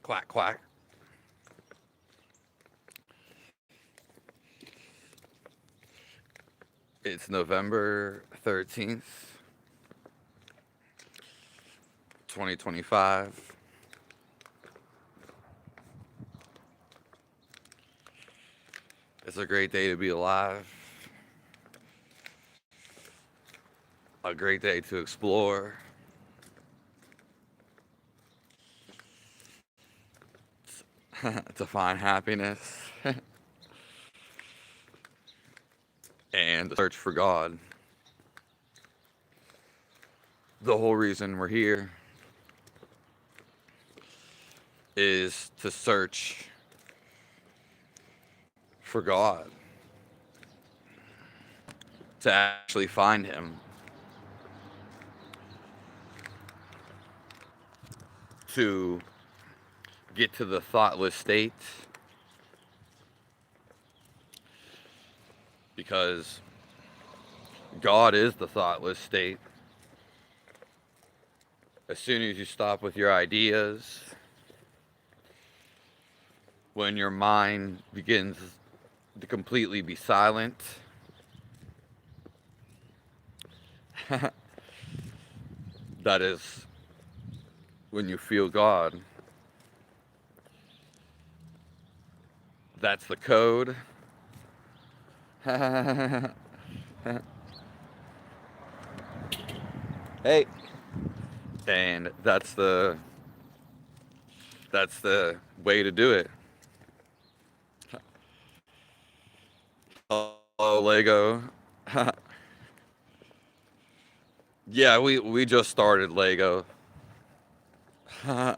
Quack, quack. It's November 13th, 2025. It's a great day to be alive, a great day to explore, to find happiness, and to search for God. The whole reason we're here is to search for God, to actually find Him, to get to the thoughtless state, because God is the thoughtless state. As soon as you stop with your ideas, when your mind begins to completely be silent, that is when you feel God. That's the code. Hey. And that's the way to do it. Hello, Lego. Yeah, we just started Lego. So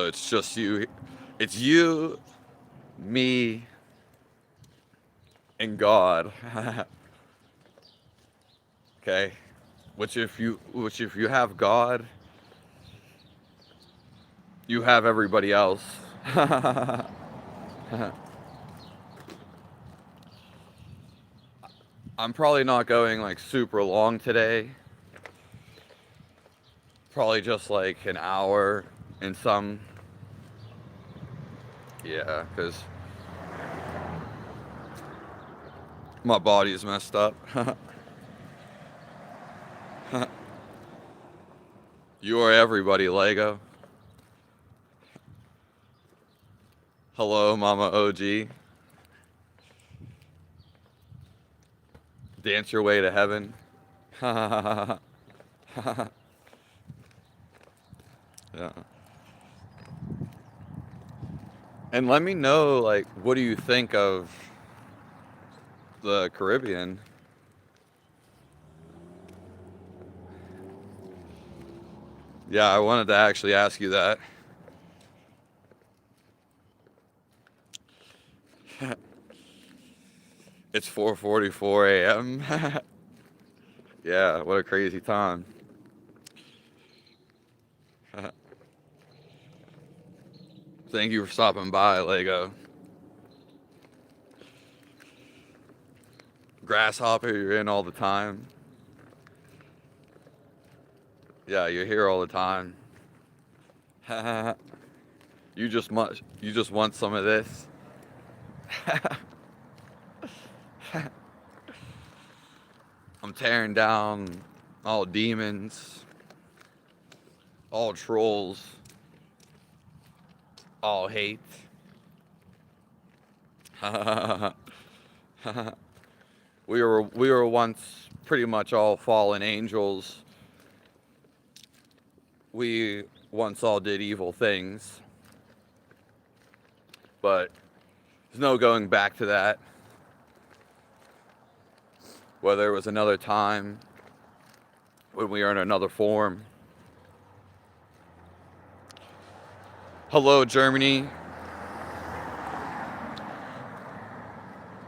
it's just you. It's you, me, and God. Okay? Which if you have God, you have everybody else. I'm probably not going like super long today. Probably just like an hour and some. Yeah, because my body is messed up. You are everybody, Lego. Hello, Mama OG. Dance your way to heaven. Yeah. And let me know, like, what do you think of the Caribbean? Yeah, I wanted to actually ask you that. It's 4:44 a.m. Yeah, what a crazy time. Thank you for stopping by, Lego. Grasshopper, you're in all the time. Yeah, you're here all the time. You just want some of this. I'm tearing down all demons, all trolls, all hate. We were once pretty much all fallen angels. We once all did evil things, but there's no going back to that. Whether it was another time when we are in another form. Hello, Germany.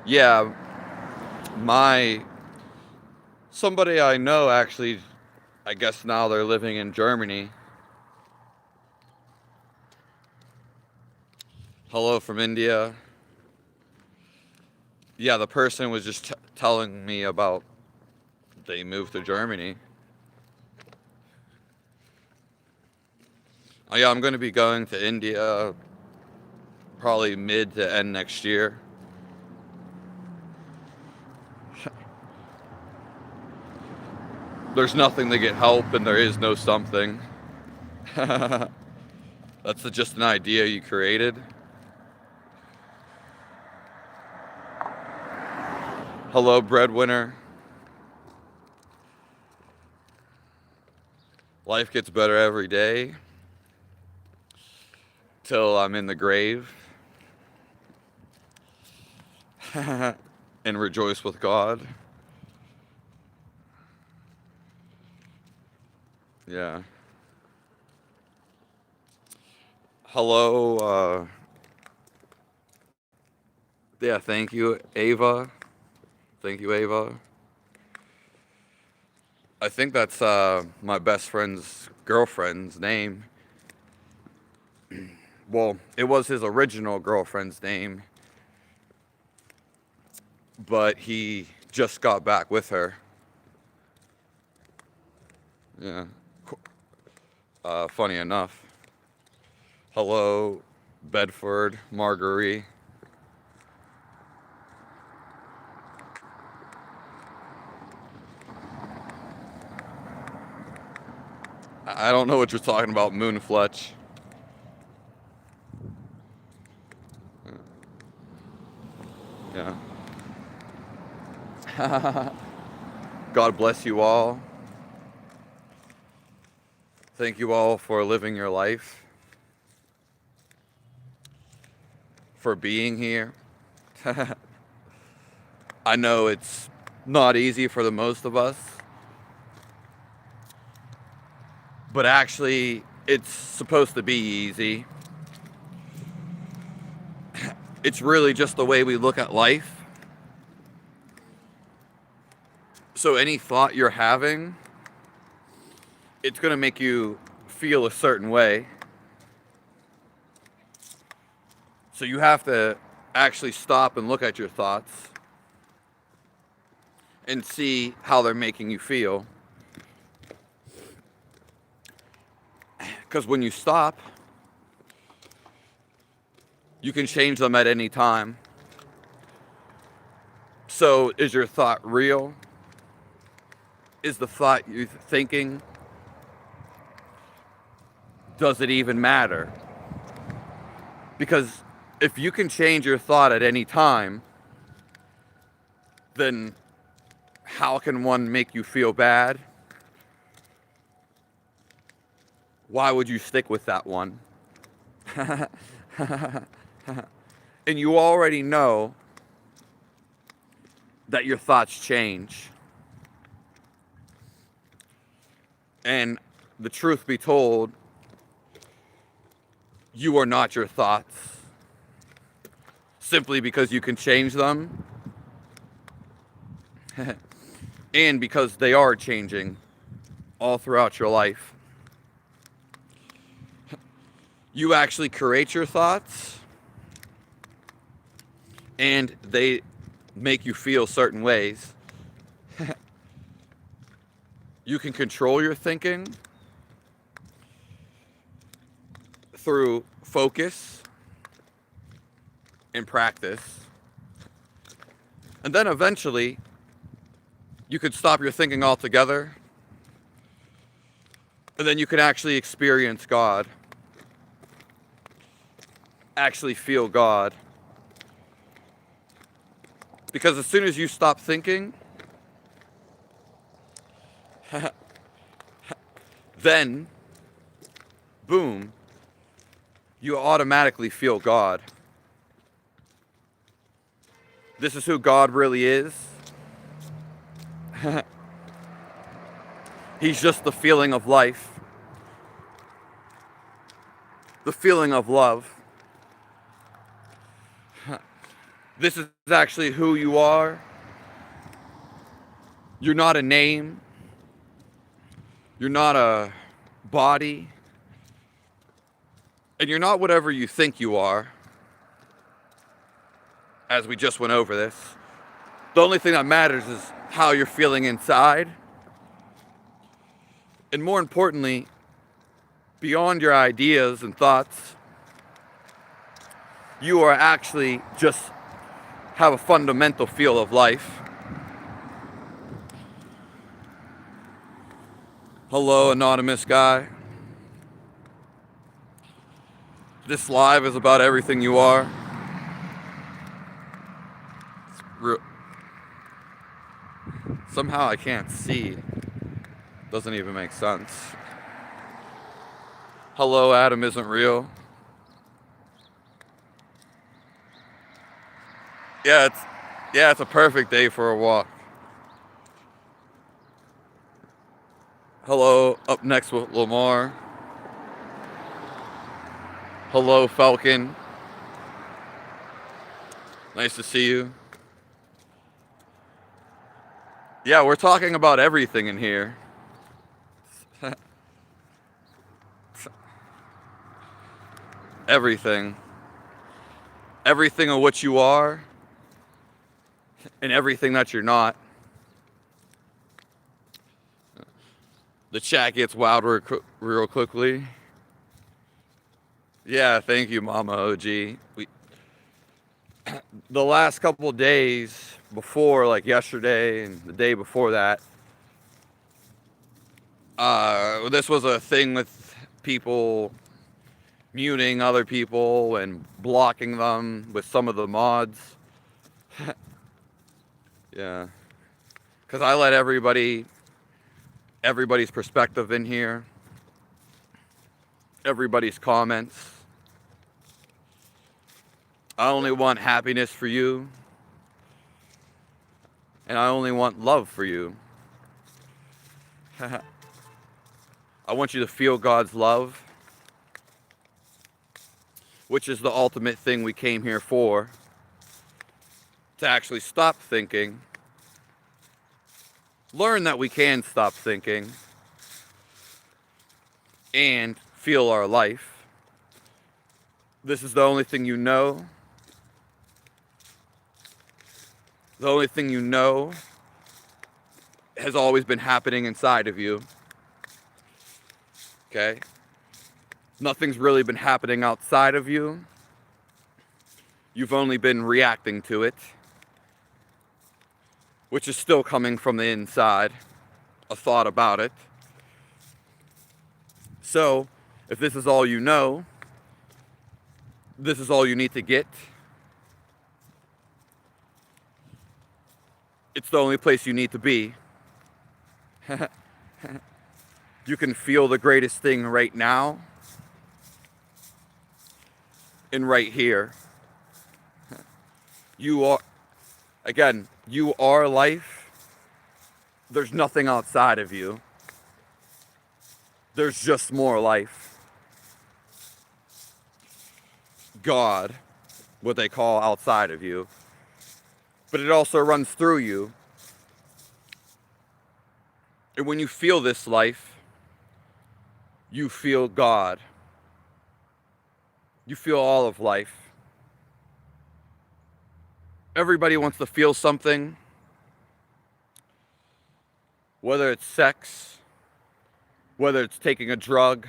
Yeah, somebody I know actually, I guess now they're living in Germany. Hello from India. Yeah, the person was just telling me about they moved to Germany. Oh, yeah, I'm going to be going to India probably mid to end next year. There's nothing to get help, and there is no something. That's just an idea you created. Hello, breadwinner. Life gets better every day till I'm in the grave and rejoice with God. Yeah. Hello. Yeah, thank you, Ava. Thank you, Ava. I think that's my best friend's girlfriend's name. Well, it was his original girlfriend's name, but he just got back with her. Yeah. Funny enough. Hello, Bedford, Marguerite. I don't know what you're talking about, Moonfletch. Yeah. God bless you all. Thank you all for living your life, for being here. I know it's not easy for the most of us, but actually it's supposed to be easy. It's really just the way we look at life. So any thought you're having, it's going to make you feel a certain way. So you have to actually stop and look at your thoughts and see how they're making you feel. Because when you stop, you can change them at any time. So is your thought real? Is the thought you're thinking, does it even matter? Because if you can change your thought at any time, then how can one make you feel bad? Why would you stick with that one? And you already know that your thoughts change. And the truth be told, you are not your thoughts. Simply because you can change them. And because they are changing all throughout your life. You actually create your thoughts, and they make you feel certain ways. You can control your thinking through focus and practice. And then eventually, you could stop your thinking altogether, and then you can actually experience God. Actually feel God. Because as soon as you stop thinking, then, boom, you automatically feel God. This is who God really is. He's just the feeling of life. The feeling of love. This is actually who you are. You're not a name. You're not a body. And you're not whatever you think you are. As we just went over this. The only thing that matters is how you're feeling inside. And more importantly, beyond your ideas and thoughts. You are actually just have a fundamental feel of life. Hello, anonymous guy. This live is about everything you are. Somehow I can't see. Doesn't even make sense. Hello, Adam isn't real. Yeah, it's a perfect day for a walk. Hello, up next with Lamar. Hello, Falcon. Nice to see you. Yeah, we're talking about everything in here. Everything. Everything of what you are, and everything that you're not. The chat gets wild real quickly. Yeah, thank you, Mama OG. The last couple of days before, like yesterday and the day before that, this was a thing with people muting other people and blocking them with some of the mods. Yeah, because I let everybody's perspective in here, everybody's comments. I only want happiness for you, and I only want love for you. I want you to feel God's love, which is the ultimate thing we came here for, to actually stop thinking, learn that we can stop thinking, and feel our life. This is the only thing you know. The only thing you know has always been happening inside of you. Okay? Nothing's really been happening outside of you. You've only been reacting to it, which is still coming from the inside, a thought about it. So, if this is all you know, this is all you need to get. It's the only place you need to be. You can feel the greatest thing right now and right here. You are life. There's nothing outside of you. There's just more life. God, what they call outside of you. But it also runs through you. And when you feel this life, you feel God. You feel all of life. Everybody wants to feel something, whether it's sex, whether it's taking a drug,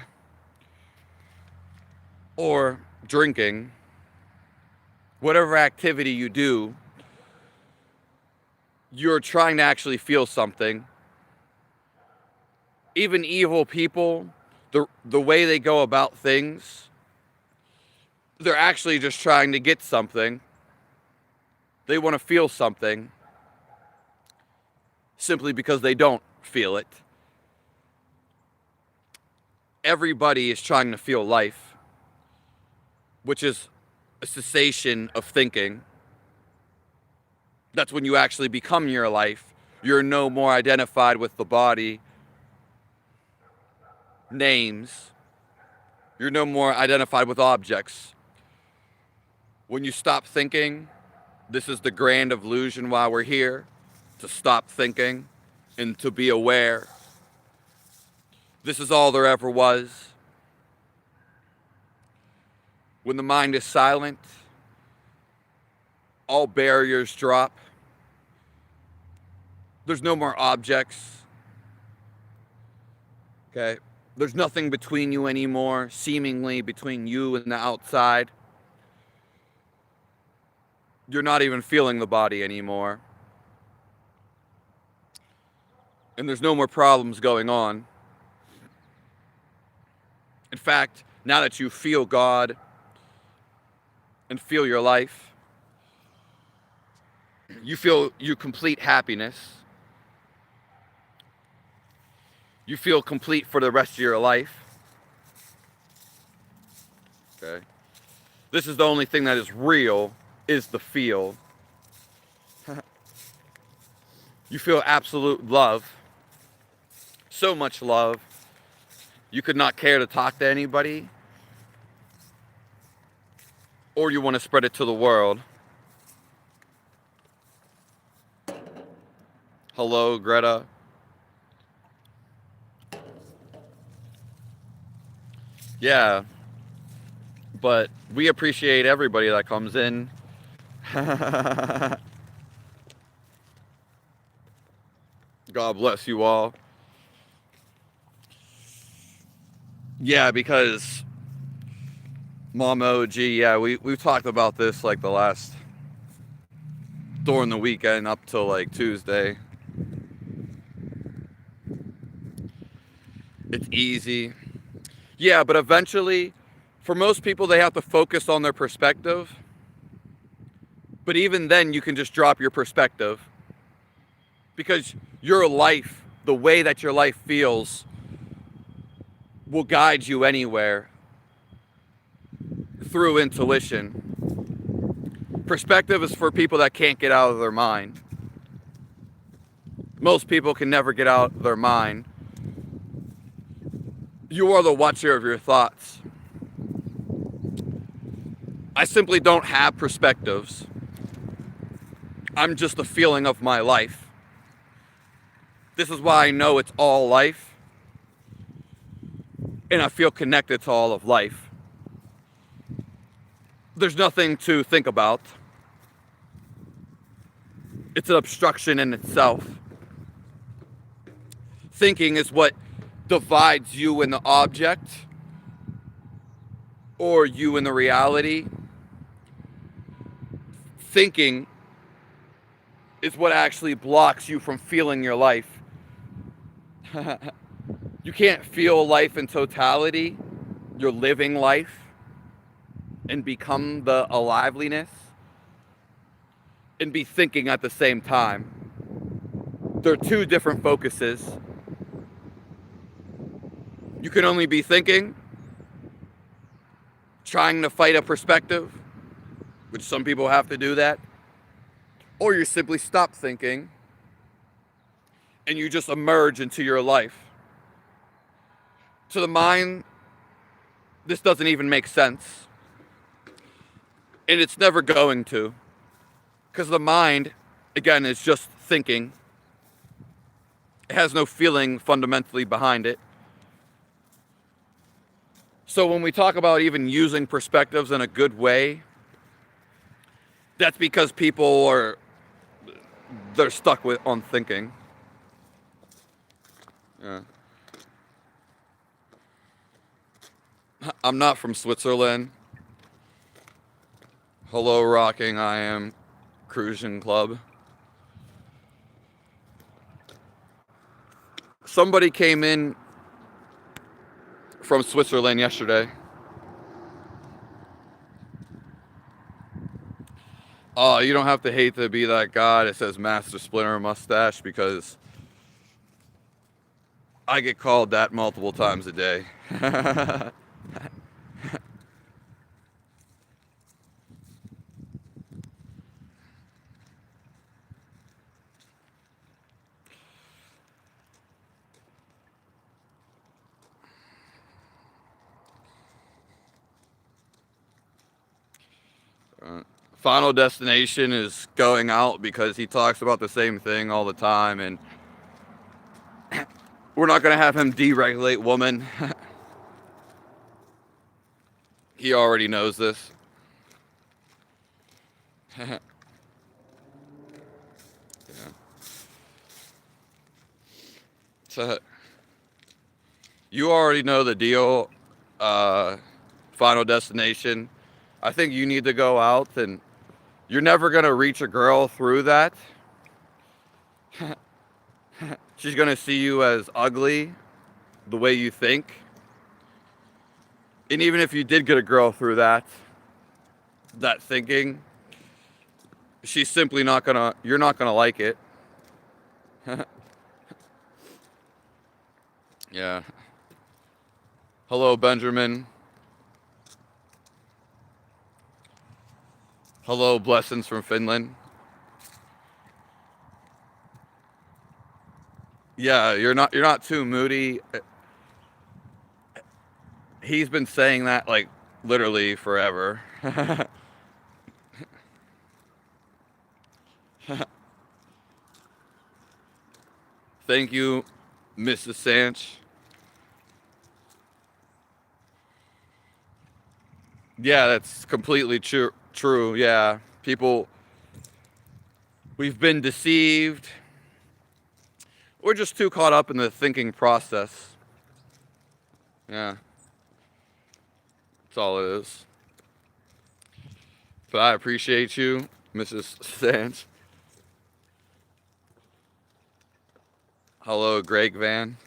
or drinking, whatever activity you do, you're trying to actually feel something. Even evil people, the way they go about things, they're actually just trying to get something. They want to feel something simply because they don't feel it. Everybody is trying to feel life, which is a cessation of thinking. That's when you actually become your life. You're no more identified with the body, names. You're no more identified with objects. When you stop thinking, this is the grand illusion why we're here, to stop thinking and to be aware. This is all there ever was. When the mind is silent, all barriers drop. There's no more objects. Okay? There's nothing between you anymore, seemingly between you and the outside. You're not even feeling the body anymore. And there's no more problems going on. In fact, now that you feel God and feel your life, you feel you complete happiness. You feel complete for the rest of your life. Okay. This is the only thing that is real, is the feel. You feel absolute love. So much love. You could not care to talk to anybody. Or you want to spread it to the world. Hello, Greta. Yeah. But we appreciate everybody that comes in. God bless you all. Yeah, because Mama OG, yeah, we've talked about this like the last, during the weekend up till like Tuesday. It's easy. Yeah, but eventually, for most people, they have to focus on their perspective. But even then, you can just drop your perspective. Because your life, the way that your life feels, will guide you anywhere through intuition. Perspective is for people that can't get out of their mind. Most people can never get out of their mind. You are the watcher of your thoughts. I simply don't have perspectives. I'm just the feeling of my life. This is why I know it's all life. And I feel connected to all of life. There's nothing to think about. It's an obstruction in itself. Thinking is what divides you and the object, or you and the reality. Thinking is what actually blocks you from feeling your life. You can't feel life in totality. You're living life and become the aliveliness and be thinking at the same time. They're two different focuses. You can only be thinking, trying to fight a perspective, which some people have to do that, or you simply stop thinking and you just emerge into your life. To the mind, this doesn't even make sense. And it's never going to. Because the mind, again, is just thinking. It has no feeling fundamentally behind it. So when we talk about even using perspectives in a good way, that's because people they're stuck on thinking. Yeah. I'm not from Switzerland. Hello, rocking. I am Cruising Club. Somebody came in from Switzerland yesterday. Oh, you don't have to hate to be that guy that says Master Splinter Mustache, because I get called that multiple times a day. Final Destination is going out because he talks about the same thing all the time, and we're not going to have him deregulate women. He already knows this. Yeah. So, You already know the deal. Final destination. I think you need to go out, and you're never going to reach a girl through that. She's going to see you as ugly, the way you think. And even if you did get a girl through that thinking, she's simply not going to, you're not going to like it. Yeah. Hello, Benjamin. Hello, blessings from Finland. Yeah, you're not too moody. He's been saying that like literally forever. Thank you, Mrs. Sanch. Yeah, that's completely true. Yeah, people, we've been deceived. We're just too caught up in the thinking process. Yeah, that's all it is. But I appreciate you, Mrs. Sanch. Hello, Greg Van.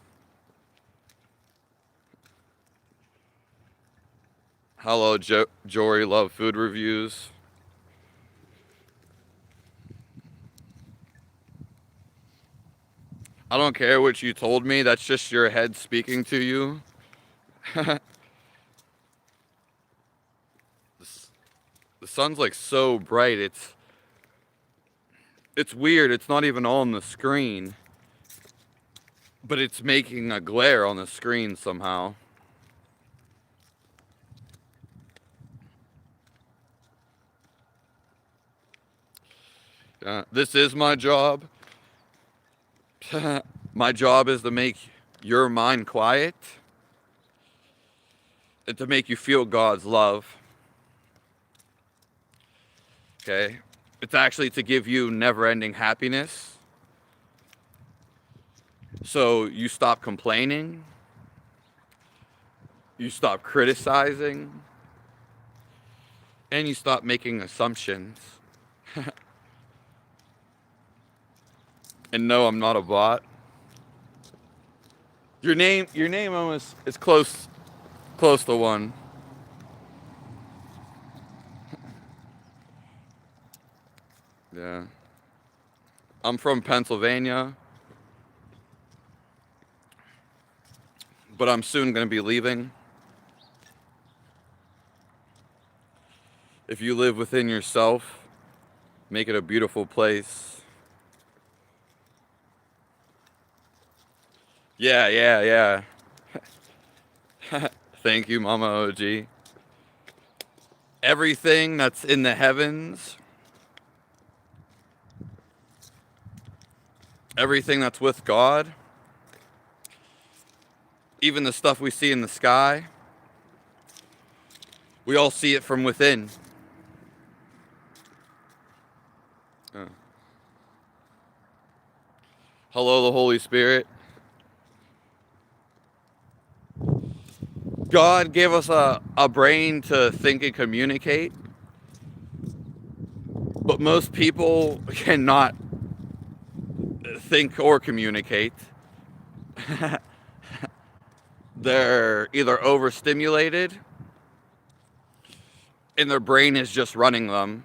Hello, Jory Love Food Reviews. I don't care what you told me. That's just your head speaking to you. The sun's like so bright. It's weird. It's not even on the screen, but it's making a glare on the screen somehow. This is my job. My job is to make your mind quiet and to make you feel God's love. Okay? It's actually to give you never-ending happiness. So you stop complaining. You stop criticizing. And you stop making assumptions. And no, I'm not a bot. Your name almost is close to one. Yeah. I'm from Pennsylvania, but I'm soon going to be leaving. If you live within yourself, make it a beautiful place. Yeah. Thank you, Mama OG. Everything that's in the heavens, everything that's with God, even the stuff we see in the sky, we all see it from within. Hello, the Holy Spirit. God gave us a brain to think and communicate, but most people cannot think or communicate. They're either overstimulated and their brain is just running them.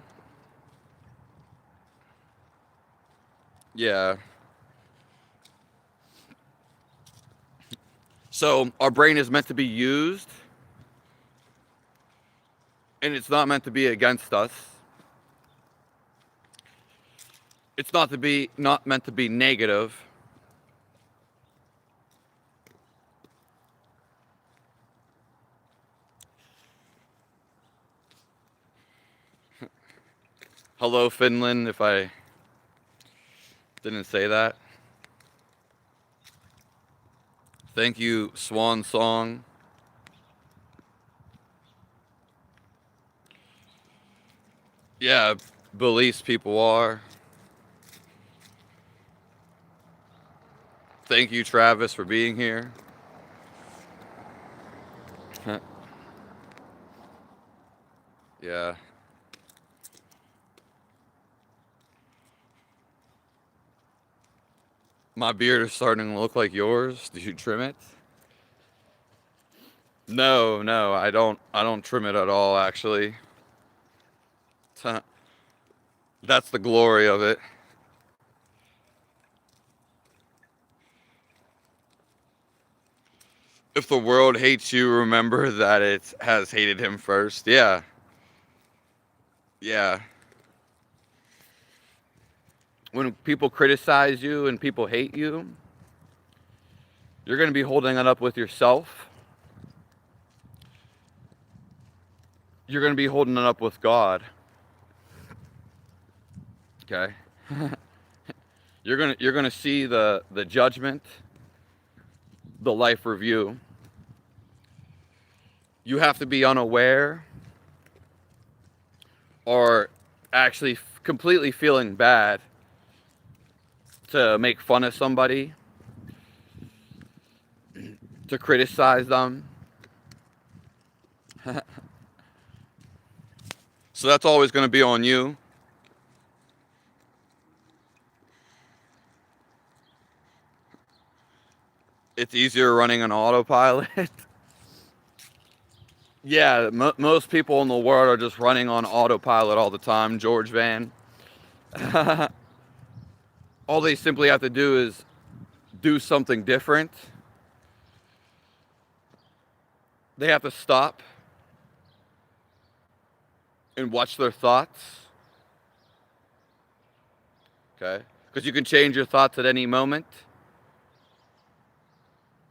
Yeah. So our brain is meant to be used, and it's not meant to be against us. It's not meant to be negative. Hello, Finland, if I didn't say that. Thank you, Swan Song. Yeah, beliefs people are. Thank you, Travis, for being here. Yeah. My beard is starting to look like yours. Did you trim it? No, I don't. I don't trim it at all, actually. That's the glory of it. If the world hates you, remember that it has hated him first. Yeah. Yeah. When people criticize you and people hate you, you're going to be holding it up with yourself. You're going to be holding it up with God. Okay? You're going to see the judgment, the life review. You have to be unaware or actually completely feeling bad to make fun of somebody, to criticize them. So that's always going to be on you. It's easier running on autopilot. Yeah, most people in the world are just running on autopilot all the time, George Van. All they simply have to do is do something different. They have to stop and watch their thoughts. Okay? Because you can change your thoughts at any moment.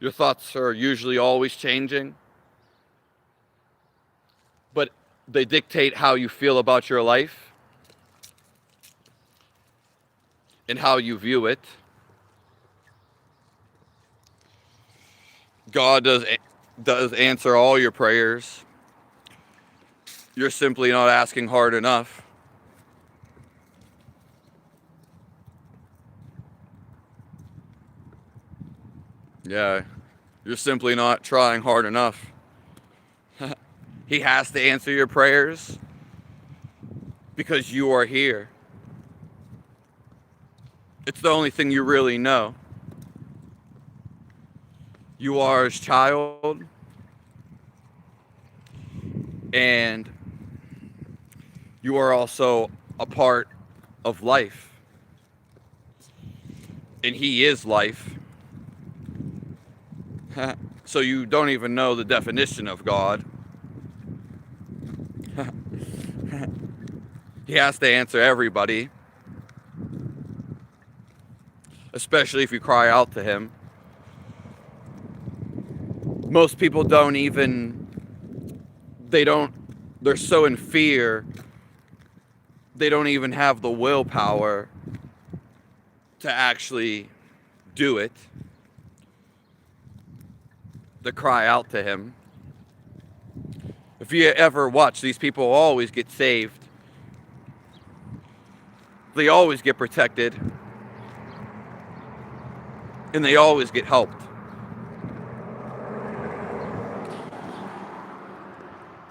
Your thoughts are usually always changing. But they dictate how you feel about your life and how you view it. God does answer all your prayers. You're simply not asking hard enough. Yeah, you're simply not trying hard enough. He has to answer your prayers because you are here. It's the only thing you really know. You are his child, and you are also a part of life. And he is life. So you don't even know the definition of God. He has to answer everybody, especially if you cry out to him. Most people they're so in fear, they don't even have the willpower to actually do it, to cry out to him. If you ever watch, these people always get saved. They always get protected. And they always get helped.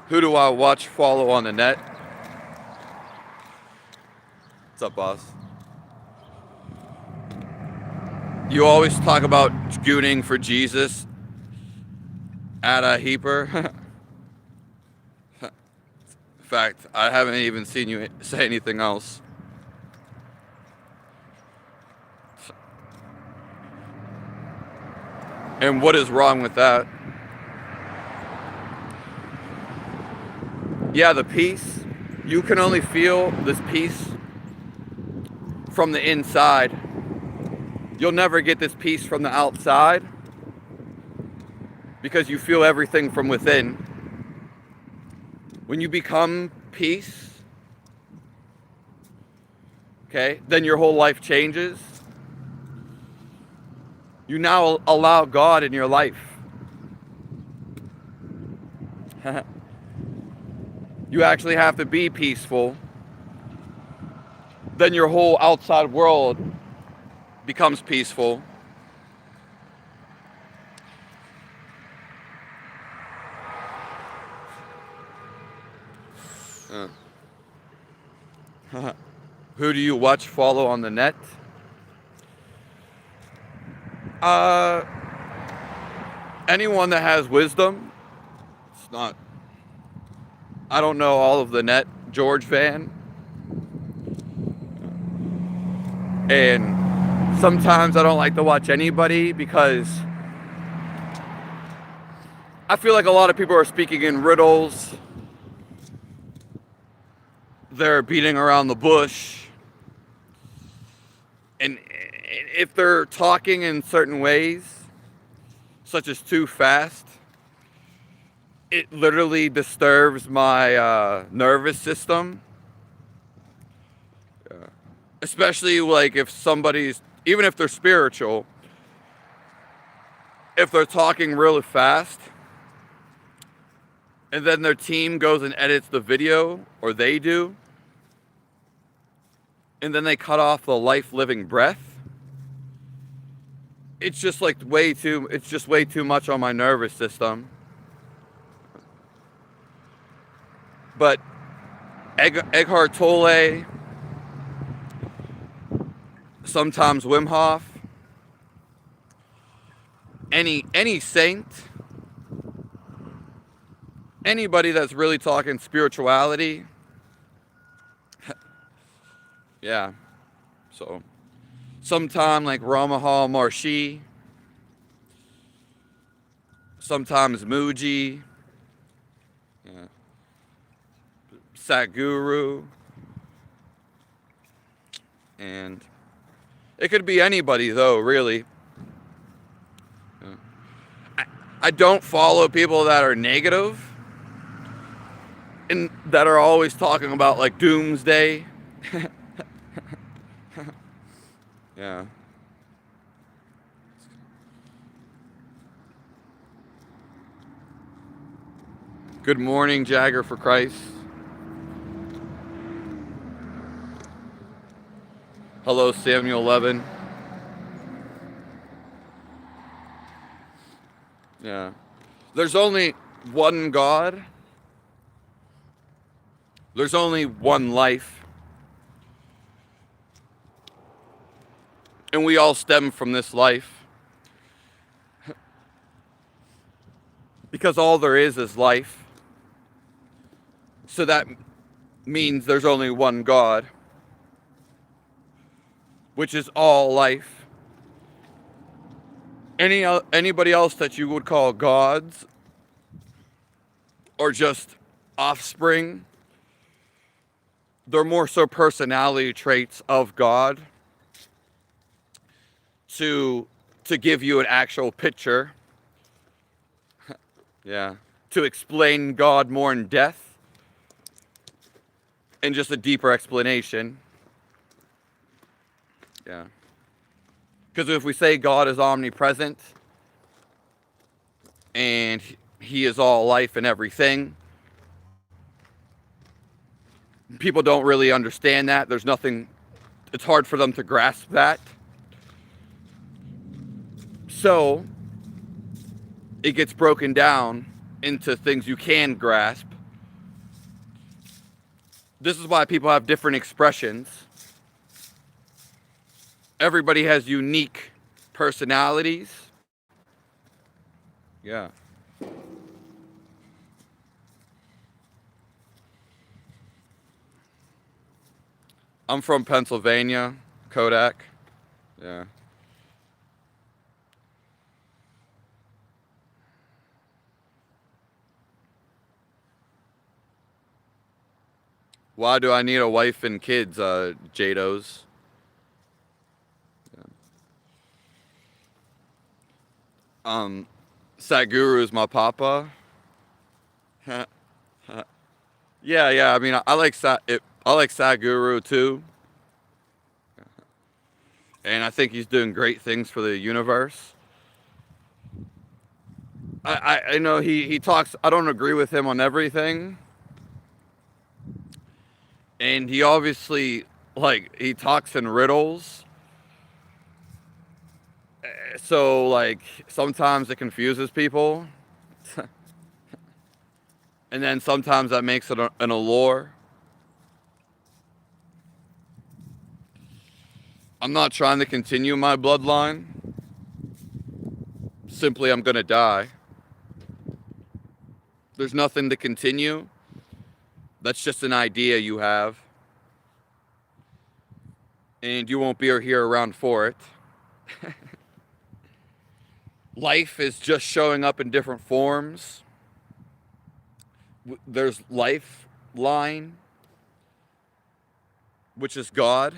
Who do I follow on the net? What's up, boss? You always talk about gooning for Jesus at a heaper. In fact, I haven't even seen you say anything else. And what is wrong with that? Yeah, the peace. You can only feel this peace from the inside. You'll never get this peace from the outside because you feel everything from within. When you become peace, okay, then your whole life changes. You now allow God in your life. You actually have to be peaceful. Then your whole outside world becomes peaceful. Who do you watch, follow on the net? Anyone that has wisdom. It's not. I don't know all of the net. George Van. And sometimes I don't like to watch anybody because I feel like a lot of people are speaking in riddles. They're beating around the bush. And if they're talking in certain ways, such as too fast, it literally disturbs my nervous system. Especially like if somebody's, even if they're spiritual, if they're talking really fast and then their team goes and edits the video, or they do, and then they cut off the life-living breath, it's just like way too much on my nervous system. But Eckhart Tolle, sometimes Wim Hof, any saint, anybody that's really talking spirituality, yeah. So, sometime like Ramahal Maharshi, sometimes Muji, yeah. Sadhguru, and it could be anybody though, really. I don't follow people that are negative and that are always talking about like doomsday. Yeah. Good morning, Jagger for Christ. Hello, Samuel Levin. Yeah. There's only one God. There's only one life. And we all stem from this life. Because all there is life. So that means there's only one God, which is all life. Anybody else that you would call gods or just offspring, they're more so personality traits of God to give you an actual picture. Yeah. To explain God more in depth and just a deeper explanation. Yeah. Because if we say God is omnipresent and he is all life and everything, people don't really understand that. There's nothing, it's hard for them to grasp that. So it gets broken down into things you can grasp. This is why people have different expressions. Everybody has unique personalities. Yeah. I'm from Pennsylvania, Kodak. Yeah. Why do I need a wife and kids, Jados? Sadhguru is my papa. Yeah. I mean, I like Sadhguru too, and I think he's doing great things for the universe. I know he talks. I don't agree with him on everything, and he obviously he talks in riddles. So like sometimes it confuses people. And then sometimes that makes it an allure. I'm not trying to continue my bloodline. Simply, I'm going to die. There's nothing to continue. That's just an idea you have. And you won't be here around for it. Life is just showing up in different forms. There's lifeline, which is God.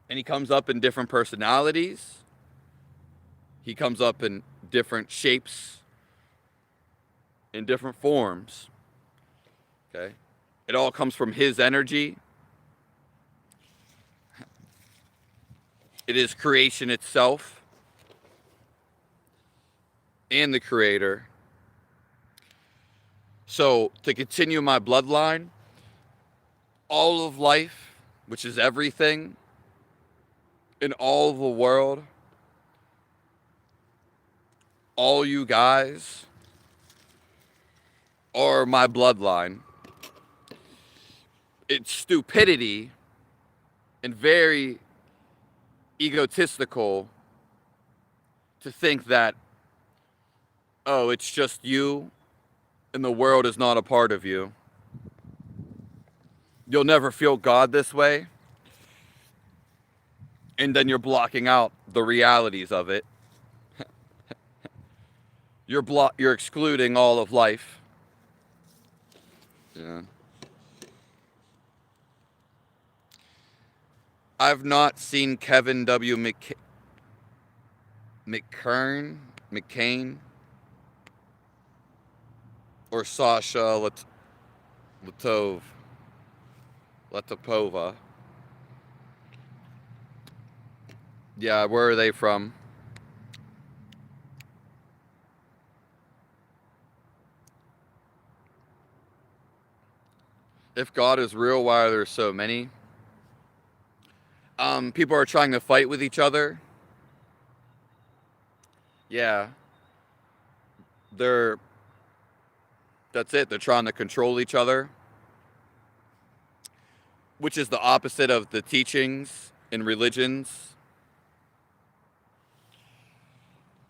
And he comes up in different personalities. He comes up in different shapes, in different forms. Okay? It all comes from his energy. It is creation itself and the creator. So, to continue my bloodline, all of life, which is everything in all of the world, all you guys are my bloodline. It's stupidity and very egotistical to think that, oh, it's just you and the world is not a part of you. You'll never feel God this way. And then you're blocking out the realities of it. You're excluding all of life. Yeah. I've not seen Kevin W. McCain, or Sasha Letopova. Yeah, where are they from? If God is real, why are there so many? People are trying to fight with each other. Yeah. That's it. They're trying to control each other. Which is the opposite of the teachings in religions.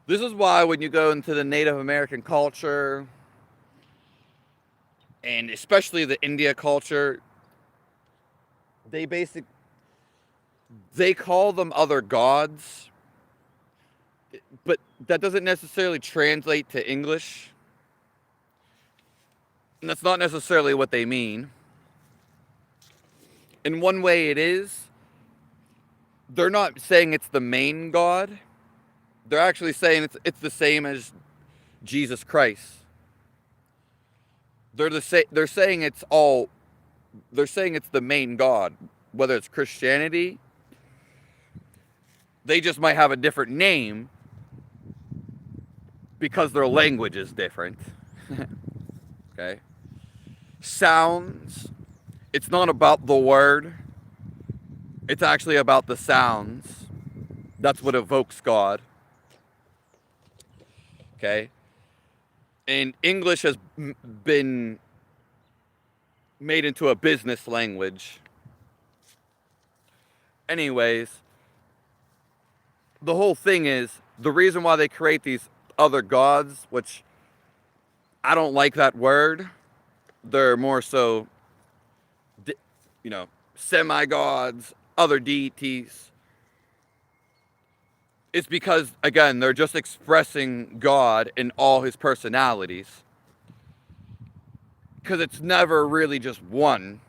This is why when you go into the Native American culture, and especially the India culture, they call them other gods, but that doesn't necessarily translate to English. And that's not necessarily what they mean. In one way it is. They're not saying it's the main God. They're actually saying it's the same as Jesus Christ. They're saying it's the main God, whether it's Christianity. They just might have a different name because their language is different. Okay? Sounds. It's not about the word. It's actually about the sounds. That's what evokes God. Okay? And English has been made into a business language. Anyways, the whole thing is, the reason why they create these other gods, which I don't like that word. They're more so, semi-gods, other deities. It's because, again, they're just expressing God in all his personalities. Because it's never really just one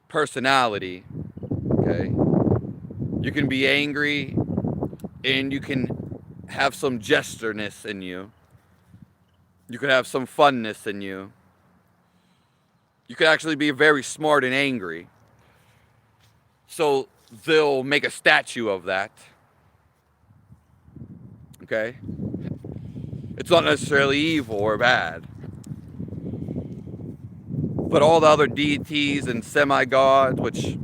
personality. Okay? You can be angry, and you can have some gestureness in you. You could have some funness in you. You could actually be very smart and angry. So they'll make a statue of that. Okay? It's not necessarily evil or bad. But all the other deities and semi-gods, which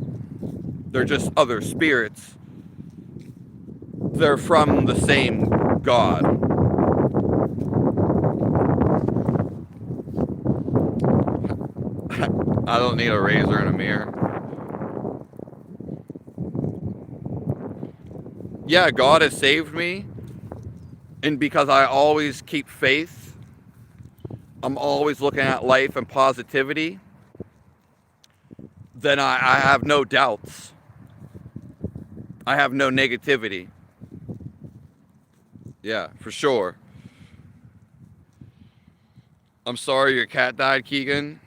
they're just other spirits, they're from the same God. I don't need a razor and a mirror. yeah, God has saved me, and because I always keep faith, I'm always looking at life and positivity, then I have no doubts. I have no negativity. Yeah, for sure. I'm sorry your cat died, Keegan.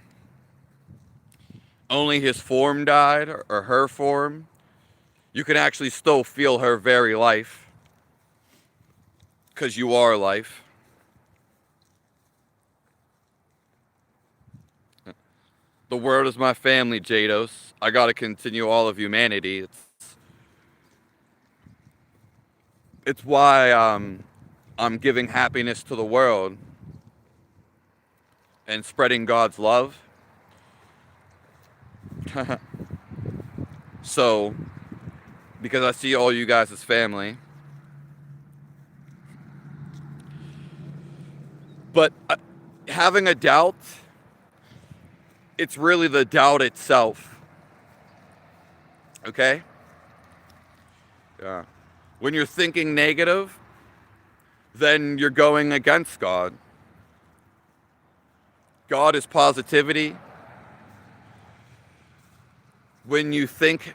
Only his form died, or her form. You can actually still feel her very life, because you are life. The world is my family, Jados. I gotta continue all of humanity. It's why I'm giving happiness to the world and spreading God's love. So, because I see all you guys as family. But having a doubt, it's really the doubt itself. Okay? Yeah. When you're thinking negative, then you're going against God. God is positivity. When you think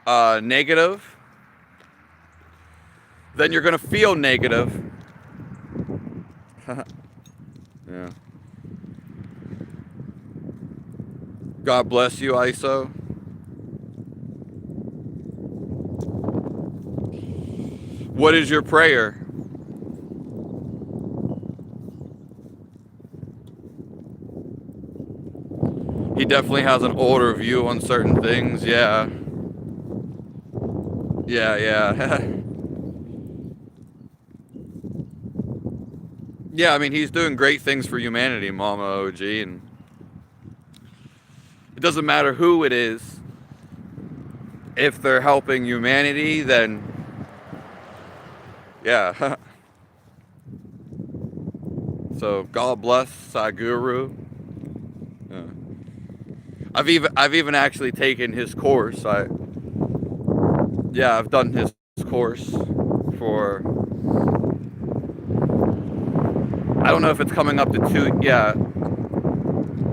negative, then you're going to feel negative. Yeah. God bless you, ISO. What is your prayer? He definitely has an older view on certain things, yeah. Yeah, yeah. Yeah, I mean, he's doing great things for humanity, Mama OG, and it doesn't matter who it is. If they're helping humanity, then yeah. So God bless Sadhguru. Yeah. I've even actually taken his course. I've done his course for, I don't know if it's coming up to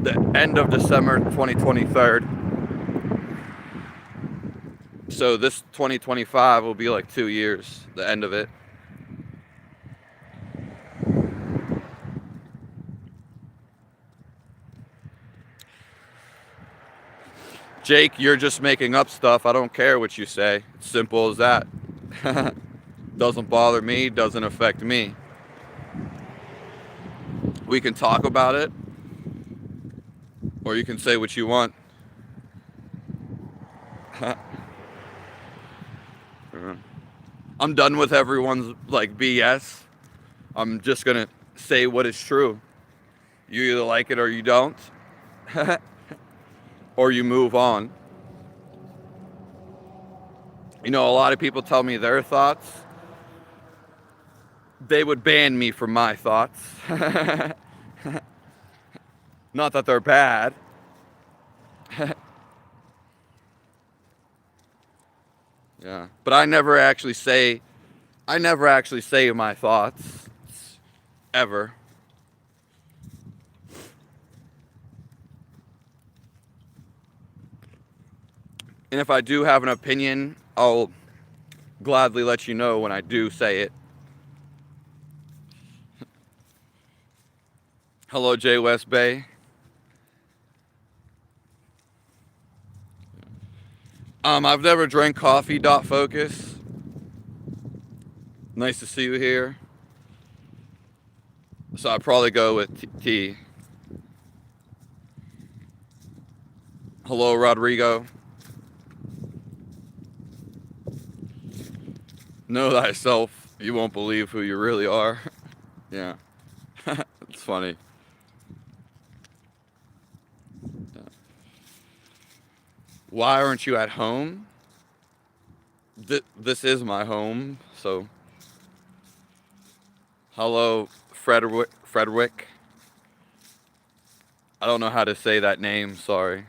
the end of December 2023. So this 2025 will be like 2 years, the end of it. Jake, you're just making up stuff. I don't care what you say. It's simple as that. Doesn't bother me, doesn't affect me. We can talk about it, or you can say what you want. I'm done with everyone's like BS. I'm just gonna say what is true. You either like it or you don't, or you move on. You know, a lot of people tell me their thoughts. They would ban me from my thoughts. Not that they're bad. Yeah, but I never actually say my thoughts ever. And if I do have an opinion, I'll gladly let you know when I do say it. Hello, J. West Bay. I've never drank coffee. Focus. Nice to see you here. So I'd probably go with tea. Hello, Rodrigo. Know thyself. You won't believe who you really are. Yeah. It's funny. Yeah. Why aren't you at home? This is my home, so. Hello, Frederick. I don't know how to say that name, sorry.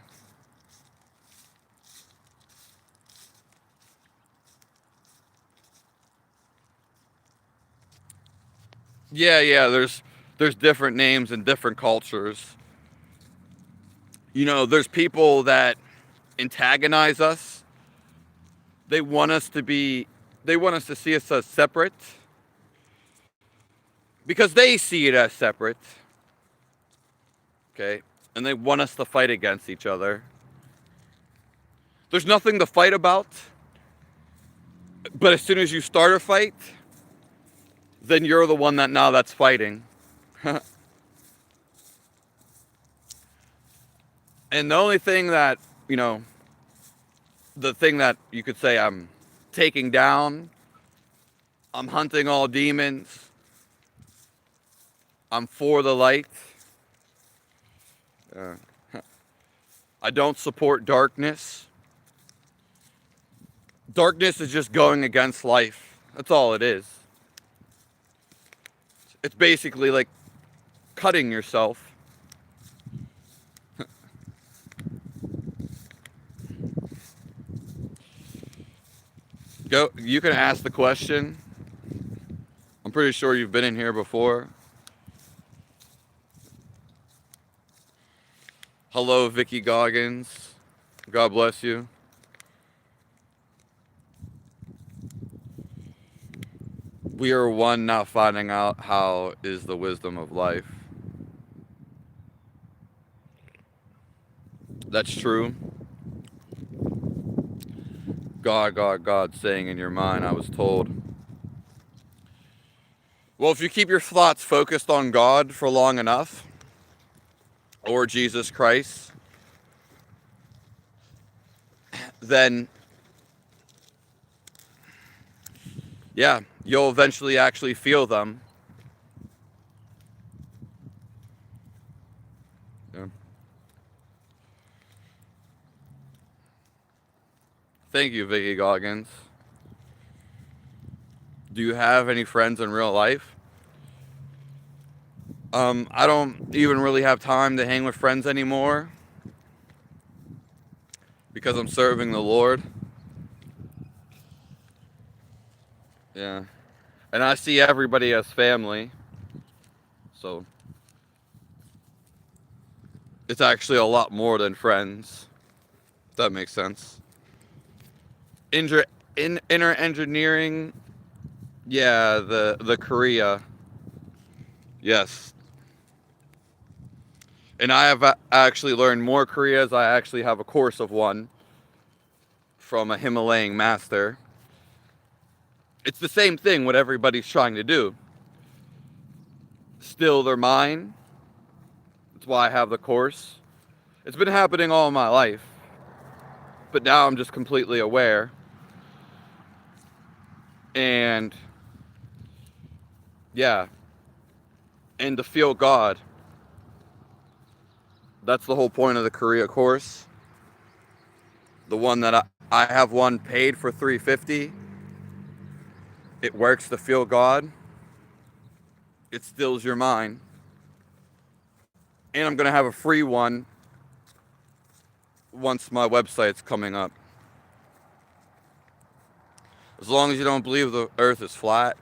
Yeah. There's different names in different cultures. There's people that antagonize us. They want us to be. They want us to see us as separate because they see it as separate. Okay, and they want us to fight against each other. There's nothing to fight about, but as soon as you start a fight, then you're the one that's fighting. And the only thing that, the thing that you could say I'm taking down, I'm hunting all demons, I'm for the light. I don't support darkness. Darkness is just going against life. That's all it is. It's basically like cutting yourself. Go. You can ask the question. I'm pretty sure you've been in here before. Hello, Vicky Goggins. God bless you. We are one now finding out how is the wisdom of life. That's true. God, saying in your mind, I was told. Well, if you keep your thoughts focused on God for long enough, or Jesus Christ, then, yeah, you'll eventually actually feel them. Yeah. Thank you, Vicky Goggins. Do you have any friends in real life? I don't even really have time to hang with friends anymore because I'm serving the Lord. Yeah. And I see everybody as family. So it's actually a lot more than friends. If that makes sense. Inner engineering. Yeah, the Kriya. Yes. And I have actually learned more Kriyas. I actually have a course of one from a Himalayan master. It's the same thing what everybody's trying to do. Still their mind. That's why I have the course. It's been happening all my life. But now I'm just completely aware. And yeah. And to feel God. That's the whole point of the Kriya course. The one that I have one paid for $350. It works to feel God. It stills your mind. And I'm going to have a free one once my website's coming up. As long as you don't believe the earth is flat.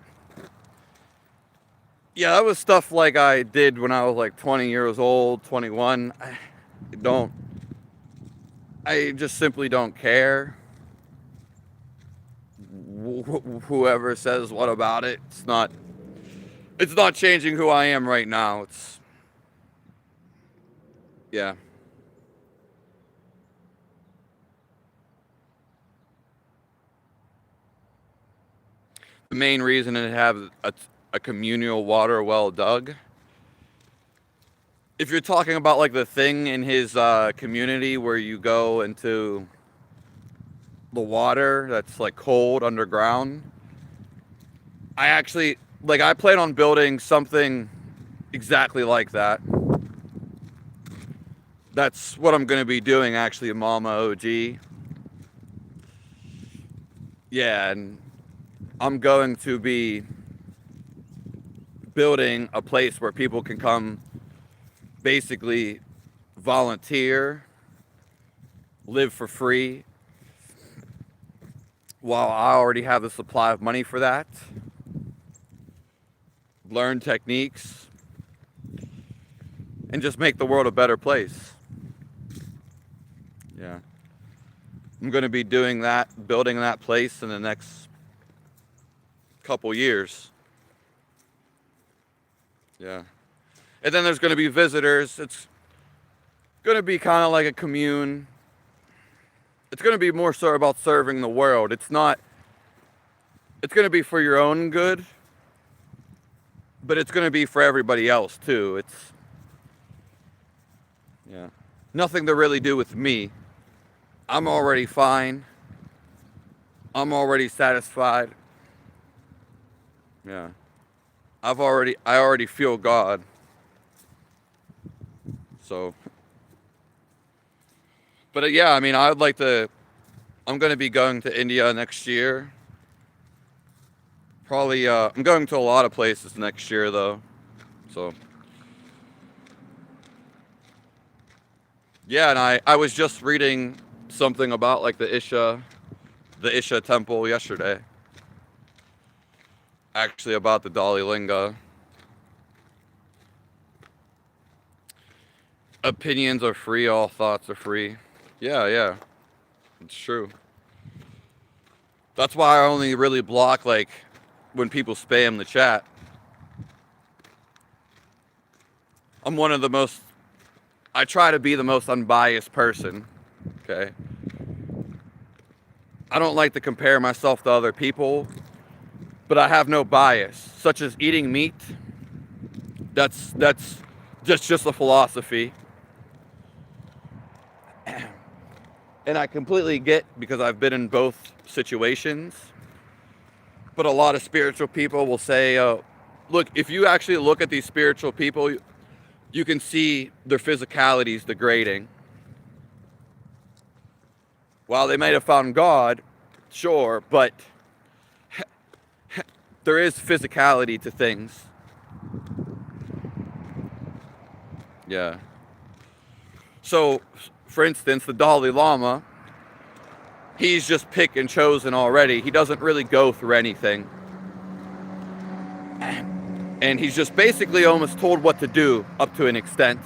Yeah, that was stuff like I did when I was like 20 years old, 21. I just simply don't care. Whoever says what about it, it's not changing who I am right now. Yeah. The main reason to have a communal water well dug. If you're talking about like the thing in his community where you go into the water that's like cold underground, I plan on building something exactly like that. That's what I'm going to be doing actually, Mama OG. Yeah, and I'm going to be building a place where people can come basically volunteer, live for free, while I already have the supply of money for that. learn techniques, and just make the world a better place. Yeah. I'm going to be doing that, building that place in the next couple years. Yeah. And then there's going to be visitors. It's going to be kind of like a commune. It's going to be more so about serving the world. It's going to be for your own good, but it's going to be for everybody else too. Yeah. Nothing to really do with me. I'm already fine. I'm already satisfied. Yeah. I already feel God. So, but yeah, I mean, I'm going to be going to India next year. Probably, I'm going to a lot of places next year though. So, yeah, and I was just reading something about like the Isha temple yesterday. Actually about the Dalai Linga. Opinions are free, all thoughts are free. Yeah. It's true. That's why I only really block like when people spam the chat. I try to be the most unbiased person. Okay. I don't like to compare myself to other people, but I have no bias, such as eating meat. That's just a philosophy. And I completely get, because I've been in both situations. But a lot of spiritual people will say, look, if you actually look at these spiritual people, you can see their physicality is degrading. While they might have found God, sure, but there is physicality to things. Yeah. So, for instance, the Dalai Lama, he's just picked and chosen already. He doesn't really go through anything. And he's just basically almost told what to do up to an extent.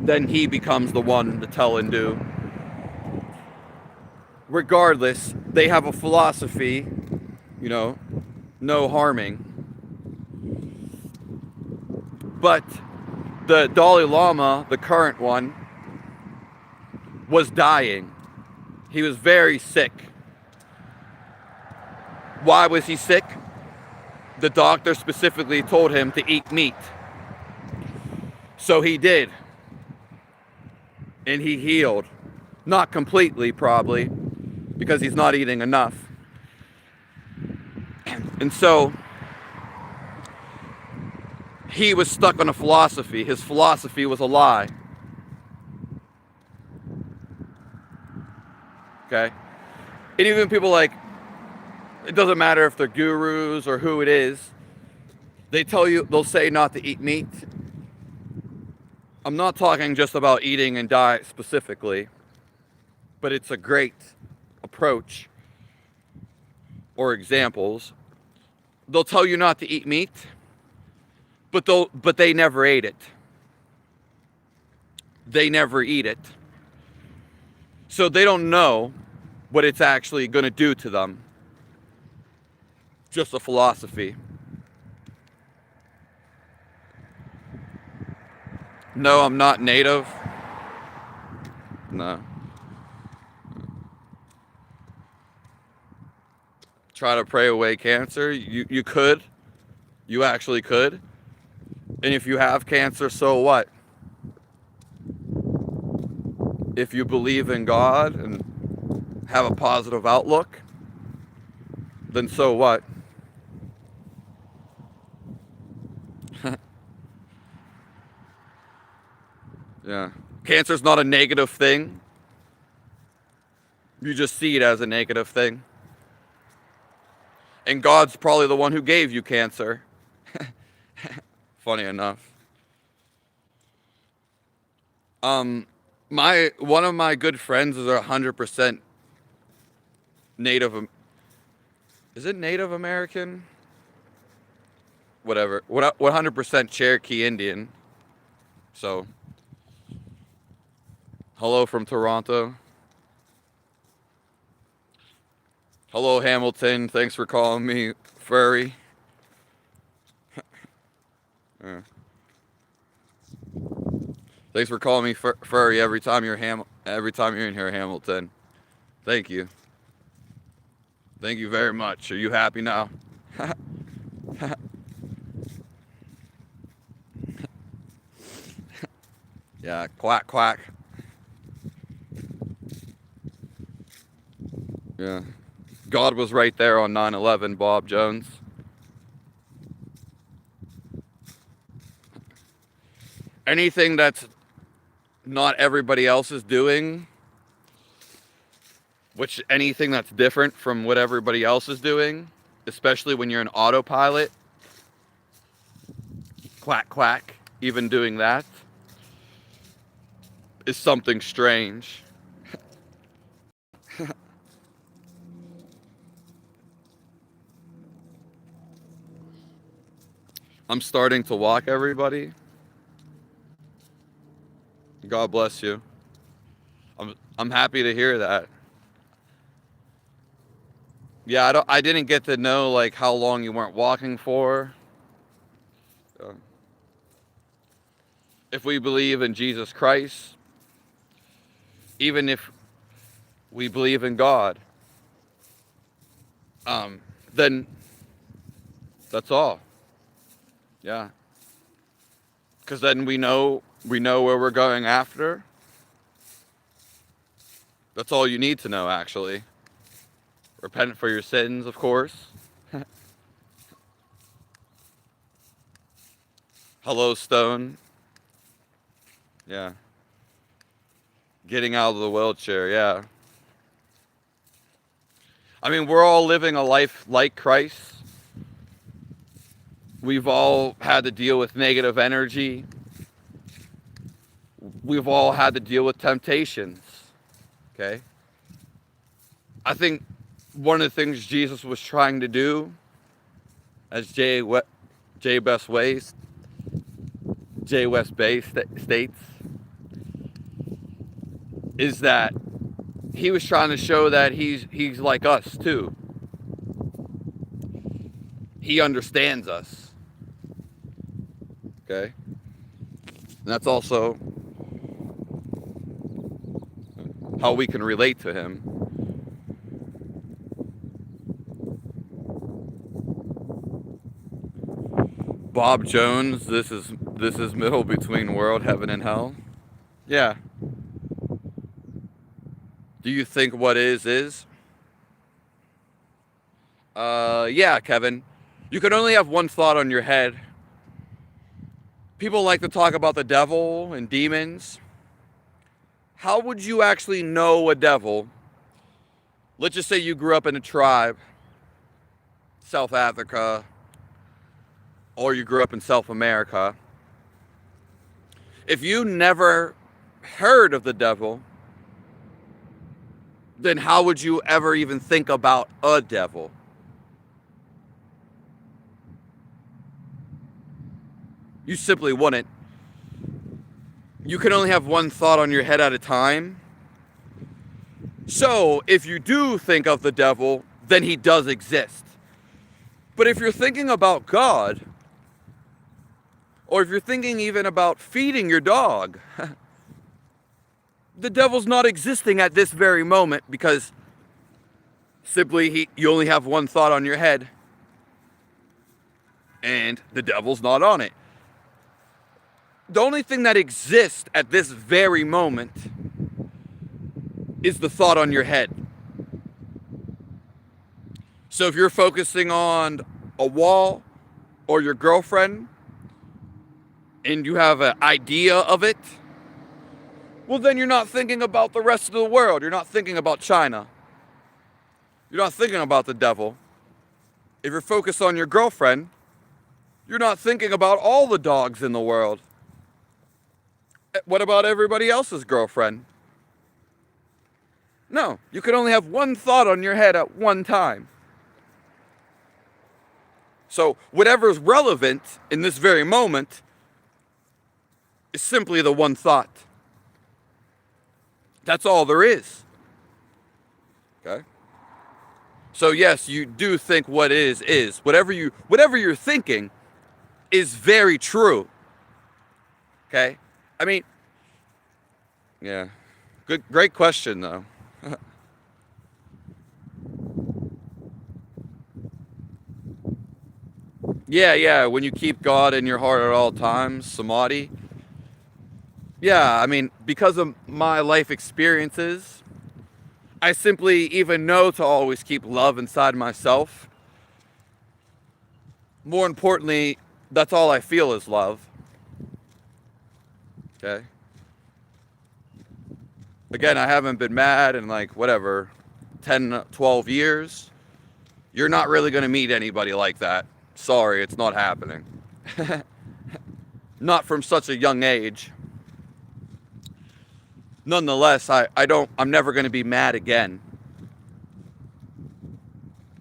Then he becomes the one to tell and do. Regardless, they have a philosophy, no harming. But the Dalai Lama, the current one, was dying. He was very sick. Why was he sick? The doctor specifically told him to eat meat. So he did. And he healed. Not completely, probably, because he's not eating enough. And so he was stuck on a philosophy. His philosophy was a lie. Okay? And even people like, it doesn't matter if they're gurus or who it is, they'll say not to eat meat. I'm not talking just about eating and diet specifically, but it's a great approach or examples. They'll tell you not to eat meat, but they never ate it. They never eat it. So they don't know what it's actually going to do to them. Just a philosophy. No, I'm not native. No. Try to pray away cancer. You could. You actually could. And if you have cancer, so what? If you believe in God and have a positive outlook, then so what? Yeah. Cancer's not a negative thing. You just see it as a negative thing. And God's probably the one who gave you cancer. Funny enough. One of my good friends is 100% Native. Is it Native American? whatever, 100% Cherokee Indian. So, hello from Toronto. Hello, Hamilton. Thanks for calling me furry. Thanks for calling me furry every time you're in here, Hamilton. Thank you. Thank you very much. Are you happy now? Yeah, quack quack. Yeah. God was right there on 9/11, Bob Jones. Anything that's not everybody else is doing, anything that's different from what everybody else is doing, especially when you're an autopilot, quack quack, even doing that, is something strange. I'm starting to walk, everybody. God bless you. I'm happy to hear that. Yeah, I didn't get to know like how long you weren't walking for. If we believe in Jesus Christ, even if we believe in God, then that's all. Yeah. Because then we know where we're going after. That's all you need to know, actually. Repent for your sins, of course. Hello, Stone. Yeah. Getting out of the wheelchair, yeah. I mean, we're all living a life like Christ. We've all had to deal with negative energy. We've all had to deal with temptations. Okay? I think one of the things Jesus was trying to do, as Jay West Bay states, is that he was trying to show that he's like us too. He understands us. Okay? And that's also how we can relate to him. Bob Jones, this is middle between world, heaven and hell. Yeah. Do you think what is? Yeah, Kevin. You can only have one thought on your head. People like to talk about the devil and demons. How would you actually know a devil? Let's just say you grew up in a tribe, South Africa, or you grew up in South America. If you never heard of the devil, then how would you ever even think about a devil? You simply wouldn't. You can only have one thought on your head at a time. So, if you do think of the devil, then he does exist. But if you're thinking about God, or if you're thinking even about feeding your dog, the devil's not existing at this very moment because simply you only have one thought on your head and the devil's not on it. The only thing that exists at this very moment is the thought on your head. So if you're focusing on a wall or your girlfriend and you have an idea of it, well, then you're not thinking about the rest of the world. You're not thinking about China. You're not thinking about the devil. If you're focused on your girlfriend, you're not thinking about all the dogs in the world. What about everybody else's girlfriend? No, you can only have one thought on your head at one time. So whatever is relevant in this very moment is simply the one thought. That's all there is. Okay? So yes, you do think what is. Whatever you're thinking is very true. Okay? I mean, yeah. Great question though. Yeah, when you keep God in your heart at all times, samadhi. Yeah, I mean, because of my life experiences, I simply even know to always keep love inside myself. More importantly, that's all I feel is love. Okay? Again, I haven't been mad in like, whatever, 10, 12 years. You're not really going to meet anybody like that. Sorry, it's not happening. Not from such a young age. Nonetheless, I'm never going to be mad again.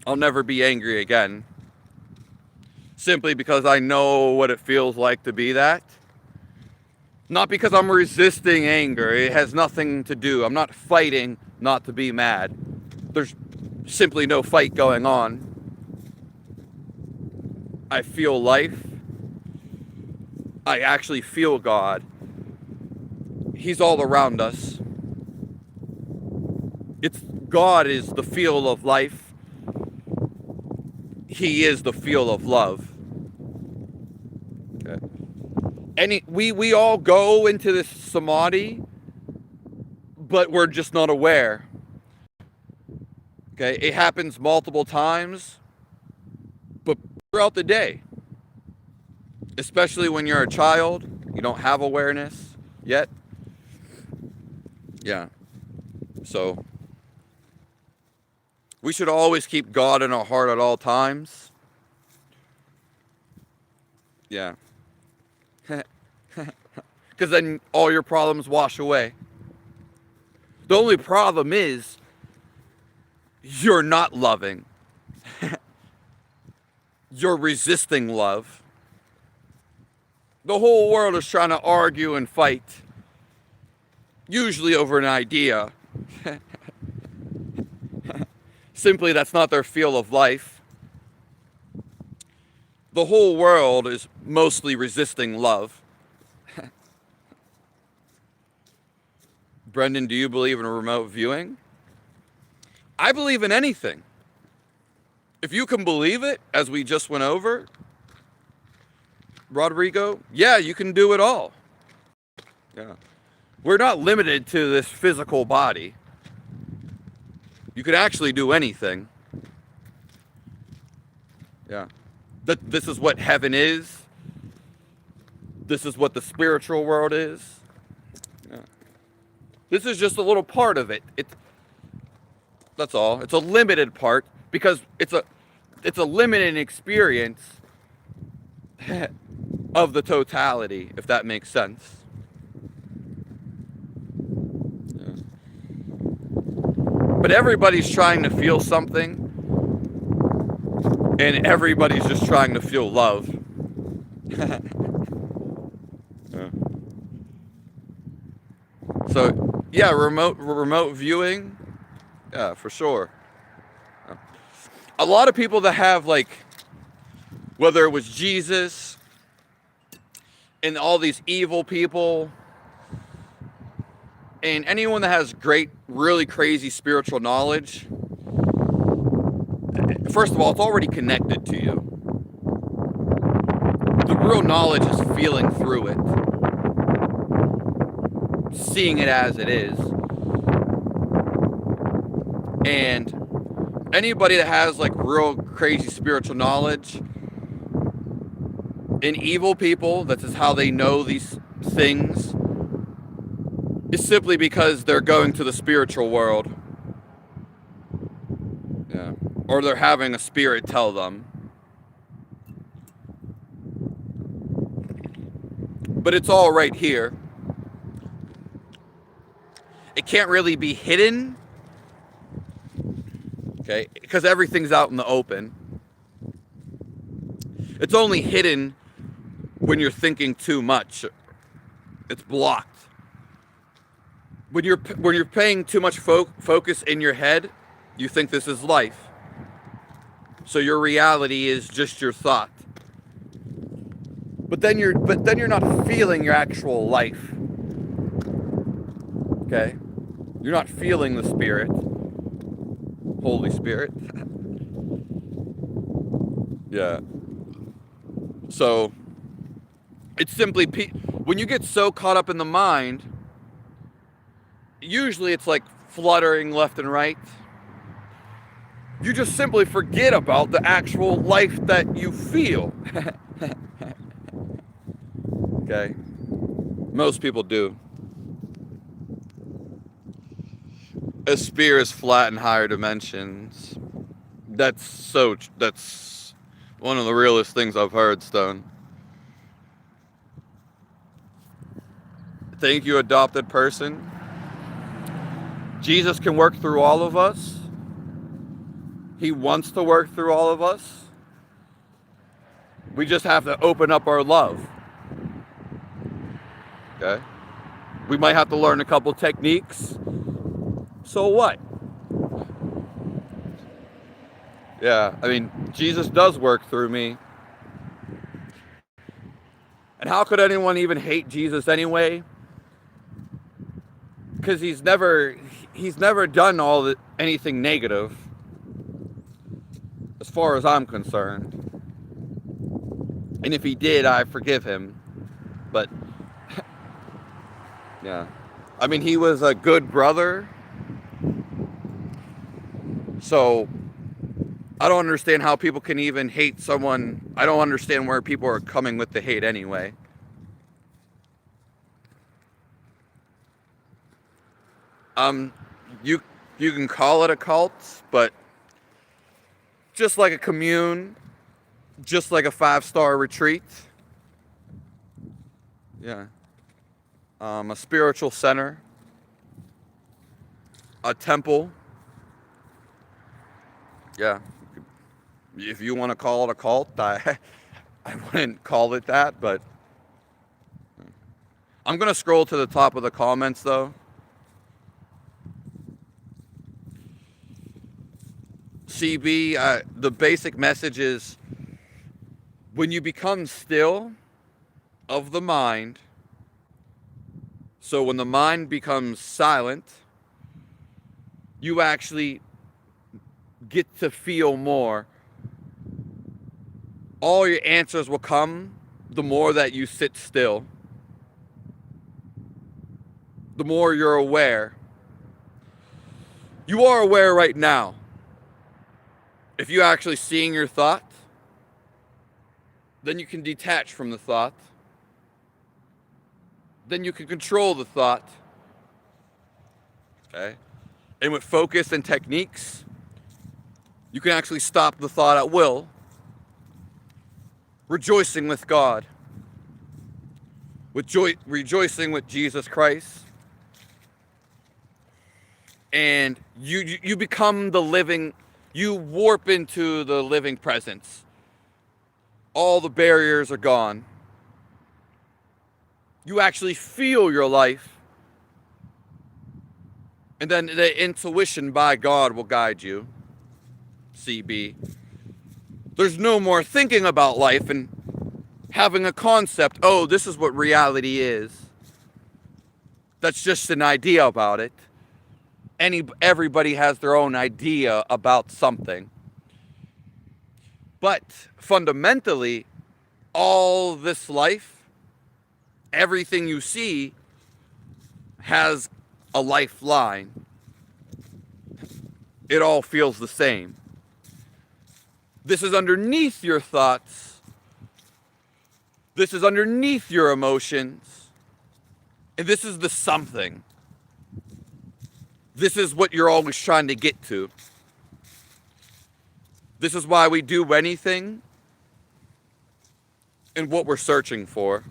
I'll never be angry again. Simply because I know what it feels like to be that. Not because I'm resisting anger. It has nothing to do. I'm not fighting not to be mad. There's simply no fight going on. I feel life. I actually feel God. He's all around us. God is the feel of life. He is the feel of love. Okay. We all go into this samadhi, but we're just not aware. Okay, it happens multiple times, but throughout the day. Especially when you're a child, you don't have awareness yet. Yeah. So we should always keep God in our heart at all times. Yeah. Because then all your problems wash away. The only problem is you're not loving. You're resisting love. The whole world is trying to argue and fight. Usually over an idea. Simply, that's not their feel of life. The whole world is mostly resisting love. Brendan, do you believe in remote viewing? I believe in anything. If you can believe it, as we just went over, Rodrigo, yeah, you can do it all. Yeah. We're not limited to this physical body. You can actually do anything. Yeah. This is what heaven is. This is what the spiritual world is. Yeah. This is just a little part of it. That's all. It's a limited part because it's a limited experience of the totality, if that makes sense. Yeah. But everybody's trying to feel something, and everybody's just trying to feel love. Yeah. So, yeah, remote viewing, yeah, for sure. Yeah. A lot of people that have, like, whether it was Jesus and all these evil people and anyone that has great, really crazy spiritual knowledge, first of all, it's already connected to you. The real knowledge is feeling through it, seeing it as it is. And anybody that has like real crazy spiritual knowledge, and evil people, that is how they know these things, is simply because they're going to the spiritual world. Yeah. Or they're having a spirit tell them. But it's all right here. It can't really be hidden. Okay? Because everything's out in the open. It's only hidden when you're thinking too much. It's blocked. When you're paying too much focus in your head, you think this is life. So your reality is just your thought. But then you're not feeling your actual life. Okay? You're not feeling the Spirit. Holy Spirit. Yeah. So it's simply when you get so caught up in the mind, usually it's like fluttering left and right. You just simply forget about the actual life that you feel. Okay? Most people do. A spear is flat in higher dimensions. That's one of the realest things I've heard, Stone. Thank you, adopted person. Jesus can work through all of us. He wants to work through all of us. We just have to open up our love. Okay? We might have to learn a couple techniques. So what? Yeah, I mean, Jesus does work through me. And how could anyone even hate Jesus anyway? Because he's never done anything negative, as far as I'm concerned. And if he did, I forgive him. But yeah, I mean, he was a good brother. So I don't understand how people can even hate someone. I don't understand where people are coming with the hate anyway. You can call it a cult, but just like a commune, just like a 5-star retreat. Yeah. A spiritual center, a temple. Yeah. If you want to call it a cult, I wouldn't call it that, but I'm going to scroll to the top of the comments though. CB, the basic message is when you become still of the mind, so when the mind becomes silent, you actually get to feel more. All your answers will come the more that you sit still, the more you're aware. You are aware right now. If you're actually seeing your thought, then you can detach from the thought. Then you can control the thought. Okay? And with focus and techniques, you can actually stop the thought at will, rejoicing with God, with rejoicing with Jesus Christ. And you become the living, you warp into the living presence. All the barriers are gone. You actually feel your life. And then the intuition by God will guide you. CB. There's no more thinking about life and having a concept, oh, this is what reality is. That's just an idea about it. Everybody has their own idea about something. But fundamentally, all this life, everything you see has a lifeline. It all feels the same. This is underneath your thoughts. This is underneath your emotions. And this is the something. This is what you're always trying to get to. This is why we do anything and what we're searching for.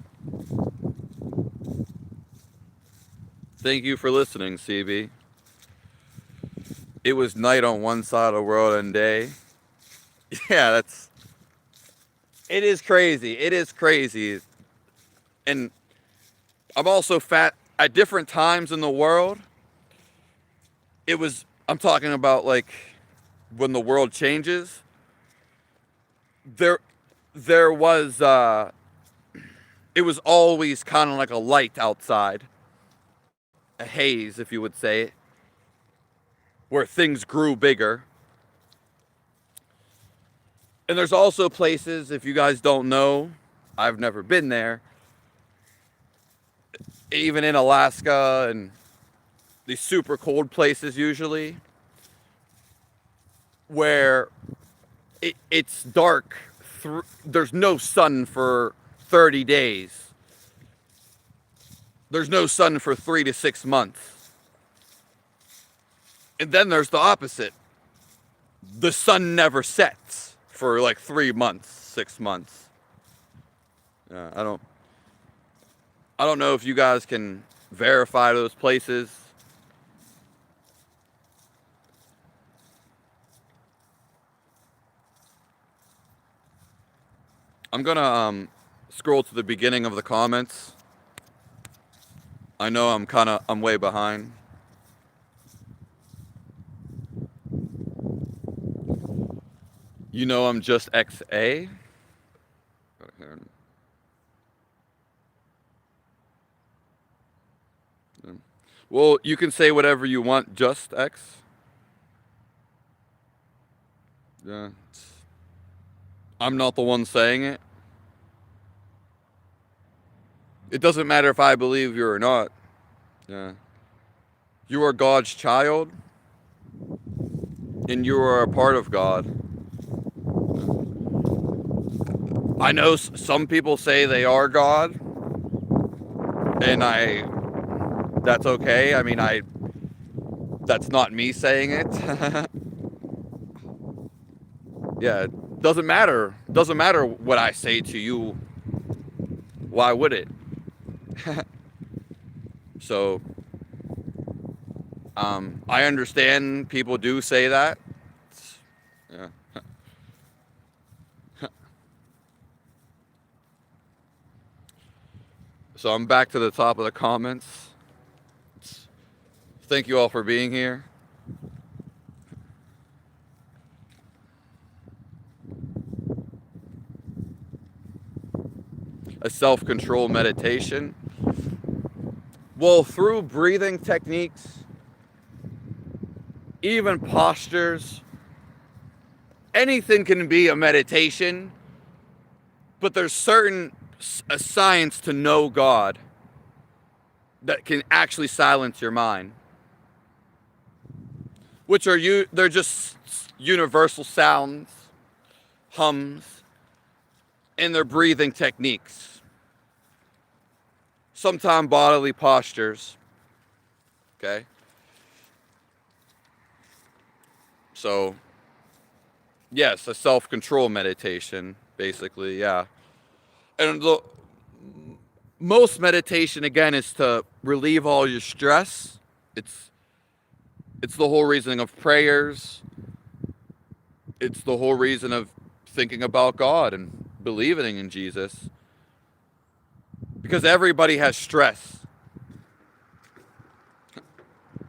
Thank you for listening, CB. It was night on one side of the world and day. Yeah, It is crazy. It is crazy. And I'm also fat at different times in the world. I'm talking about like when the world changes. There, there was, it was always kind of like a light outside, a haze, if you would say, where things grew bigger. And there's also places, if you guys don't know, I've never been there, even in Alaska and these super cold places usually, where it's dark. There's no sun for 30 days. There's no sun for 3 to 6 months. And then there's the opposite. The sun never sets for like 3 months, 6 months. I don't know if you guys can verify those places. I'm gonna scroll to the beginning of the comments. I know I'm way behind. You know I'm just XA. Well, you can say whatever you want, just X. Yeah. I'm not the one saying it. It doesn't matter if I believe you or not. Yeah. You are God's child, and you are a part of God. I know some people say they are God, and that's okay. I mean, that's not me saying it. Yeah, it doesn't matter. Doesn't matter what I say to you. Why would it? So, I understand people do say that. Yeah. So I'm back to the top of the comments. Thank you all for being here. A self-control meditation. Well, through breathing techniques, even postures, anything can be a meditation, but there's a science to know God that can actually silence your mind, they're just universal sounds, hums, and their breathing techniques. Sometimes bodily postures. Okay? So, yes, a self-control meditation, basically, yeah. And most meditation, again, is to relieve all your stress. It's the whole reason of prayers. It's the whole reason of thinking about God and believing in Jesus. Because everybody has stress.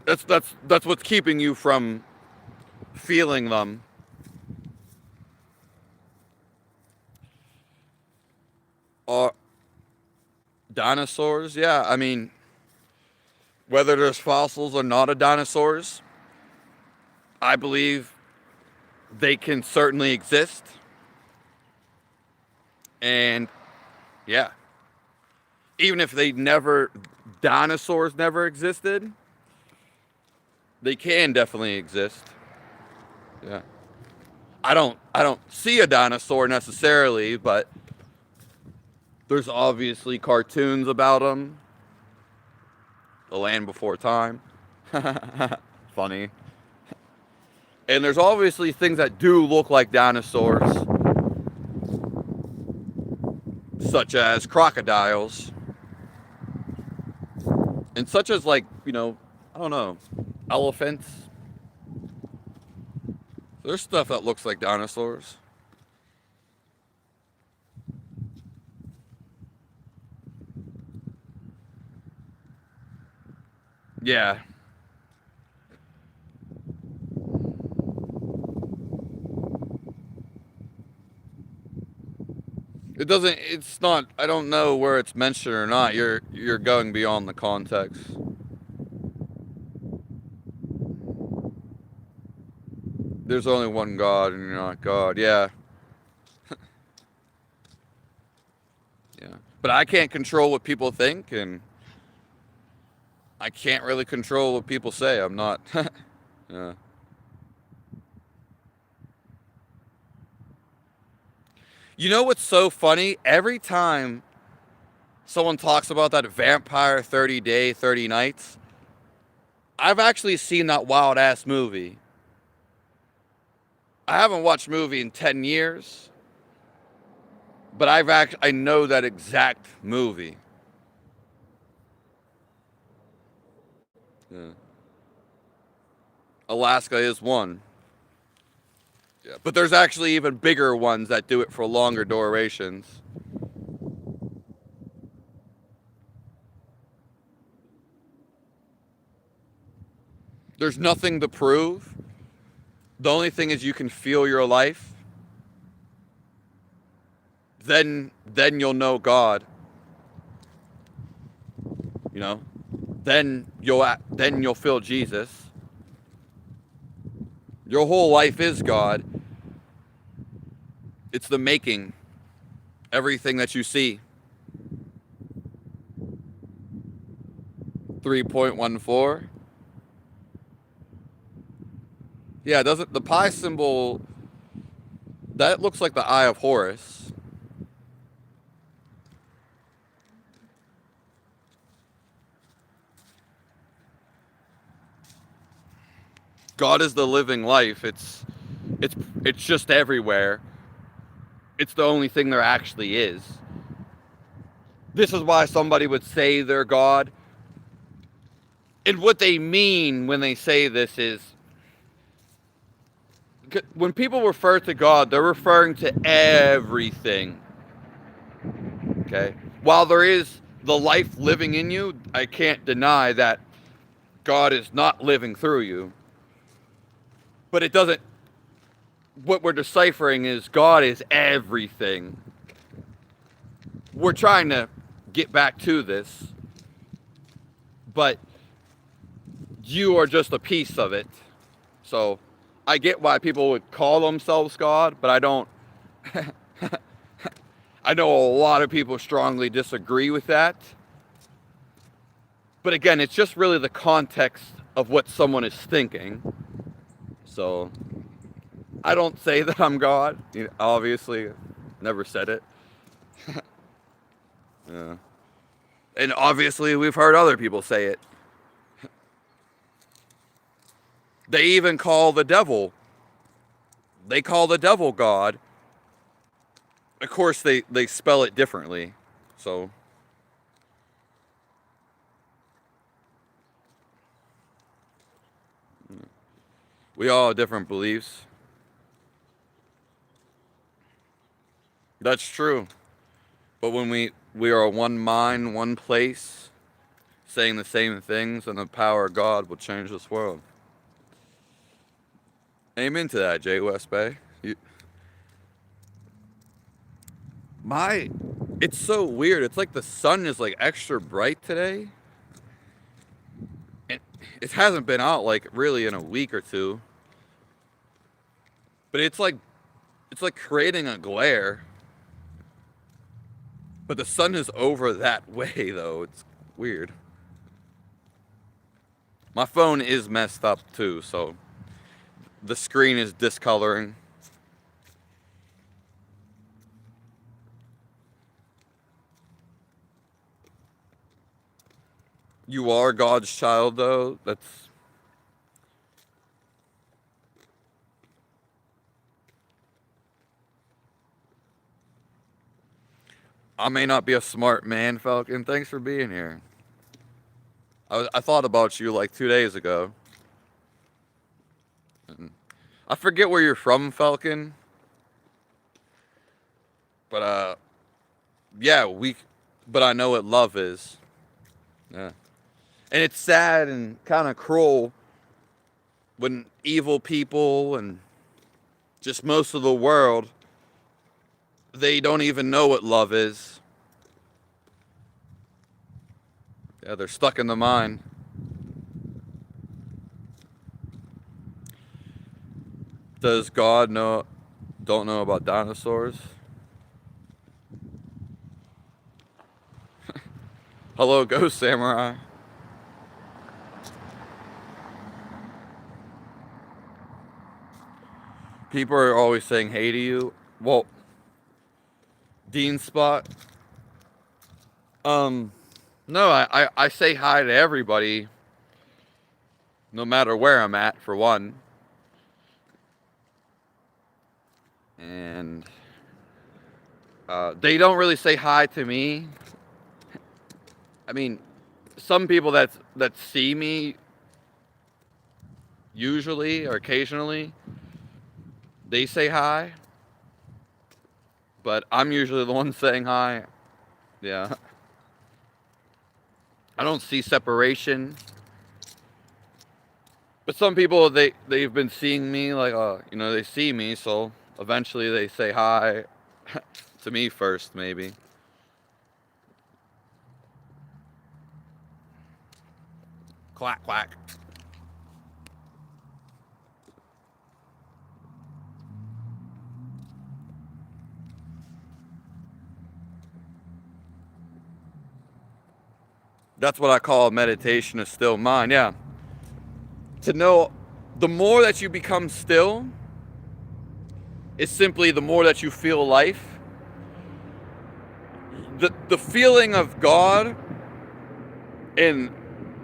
That's what's keeping you from feeling them. Dinosaurs, yeah, I mean, whether there's fossils or not of dinosaurs, I believe they can certainly exist. And yeah, even if dinosaurs never existed, they can definitely exist. Yeah. I don't see a dinosaur necessarily, but there's obviously cartoons about them. The Land Before Time. Funny. And there's obviously things that do look like dinosaurs, such as crocodiles. And such as, like, I don't know, elephants. There's stuff that looks like dinosaurs. Yeah. It doesn't. It's not. I don't know where it's mentioned or not. You're going beyond the context. There's only one God, and you're not God. Yeah. Yeah. But I can't control what people think, and I can't really control what people say. I'm not. Yeah. You know what's so funny? Every time someone talks about that vampire 30 day, 30 nights, I've actually seen that wild ass movie. I haven't watched a movie in 10 years, but I know that exact movie. Yeah. Alaska is one. Yeah. But there's actually even bigger ones that do it for longer durations. There's nothing to prove. The only thing is you can feel your life. Then you'll know God. You know? Then you'll feel Jesus. Your whole life is God. It's the making. Everything that you see. 3.14. Yeah, doesn't the pi symbol that looks like the eye of Horus. God is the living life. It's just everywhere. It's the only thing there actually is. This is why somebody would say they're God. And what they mean when they say this is when people refer to God, they're referring to everything. Okay? While there is the life living in you, I can't deny that God is not living through you. But it doesn't. What we're deciphering is God is everything. We're trying to get back to this, but you are just a piece of it. So I get why people would call themselves God, but I don't. I know a lot of people strongly disagree with that. But again, it's just really the context of what someone is thinking. So I don't say that I'm God. You know, obviously, never said it. Yeah. And obviously, we've heard other people say it. They even call the devil. They call the devil God. Of course, they spell it differently. So we all have different beliefs. That's true. But when we are one mind, one place, saying the same things, and the power of God will change this world. Amen to that, Jay West Bay. My, it's so weird. It's like the sun is like extra bright today. And it hasn't been out like really in a week or two. But it's like creating a glare. But the sun is over that way though. It's weird. My phone is messed up too, so the screen is discoloring. You are God's child though. That's I may not be a smart man, Falcon. Thanks for being here. I thought about you like 2 days ago. I forget where you're from, Falcon. But yeah, but I know what love is. Yeah. And it's sad and kind of cruel when evil people and just most of the world, they don't even know what love is. Yeah, they're stuck in the mind. Does God don't know about dinosaurs? Hello, Ghost Samurai. People are always saying hey to you. Well, Dean Spot. No, I say hi to everybody, no matter where I'm at, for one. And they don't really say hi to me. I mean, some people that see me usually or occasionally, they say hi, but I'm usually the one saying hi. Yeah. I don't see separation. But some people, they've been seeing me, like, they see me, so eventually they say hi to me first, maybe. Quack, quack. That's what I call meditation, a still mind. Yeah. To know, the more that you become still, is simply the more that you feel life. The feeling of God and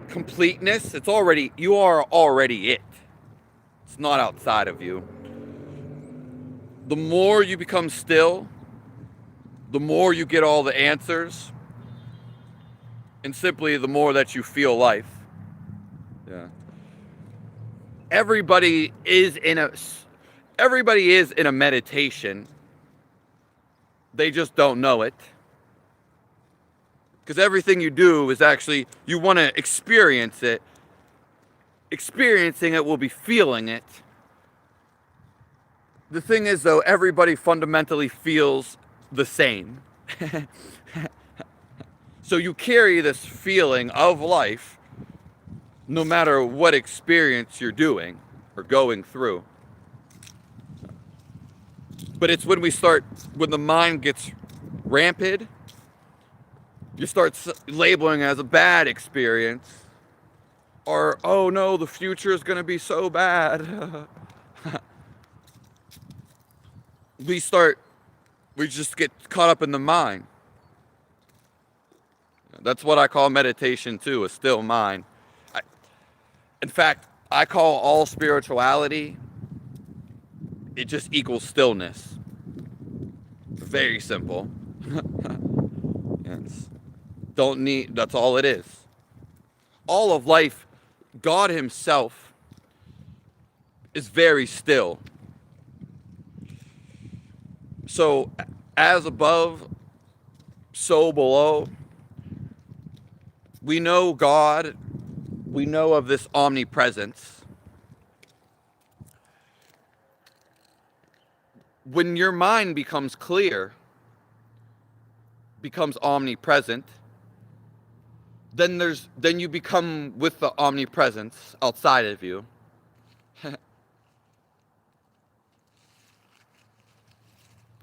completeness, you are already it. It's not outside of you. The more you become still, the more you get all the answers, and simply the more that you feel life. Yeah. Everybody is in a meditation. They just don't know it. Because everything you do is actually, you want to experience it. Experiencing it will be feeling it. The thing is, though, everybody fundamentally feels the same. So you carry this feeling of life no matter what experience you're doing or going through. But it's when the mind gets rampant, you start labeling it as a bad experience. Or, oh no, the future is going to be so bad. We just get caught up in the mind. That's what I call meditation too, a still mind. In fact, I call all spirituality, it just equals stillness. Very simple. Yes. That's all it is. All of life, God himself is very still. So, as above, so below. We know God, we know of this omnipresence. When your mind becomes clear, becomes omnipresent, then you become with the omnipresence outside of you.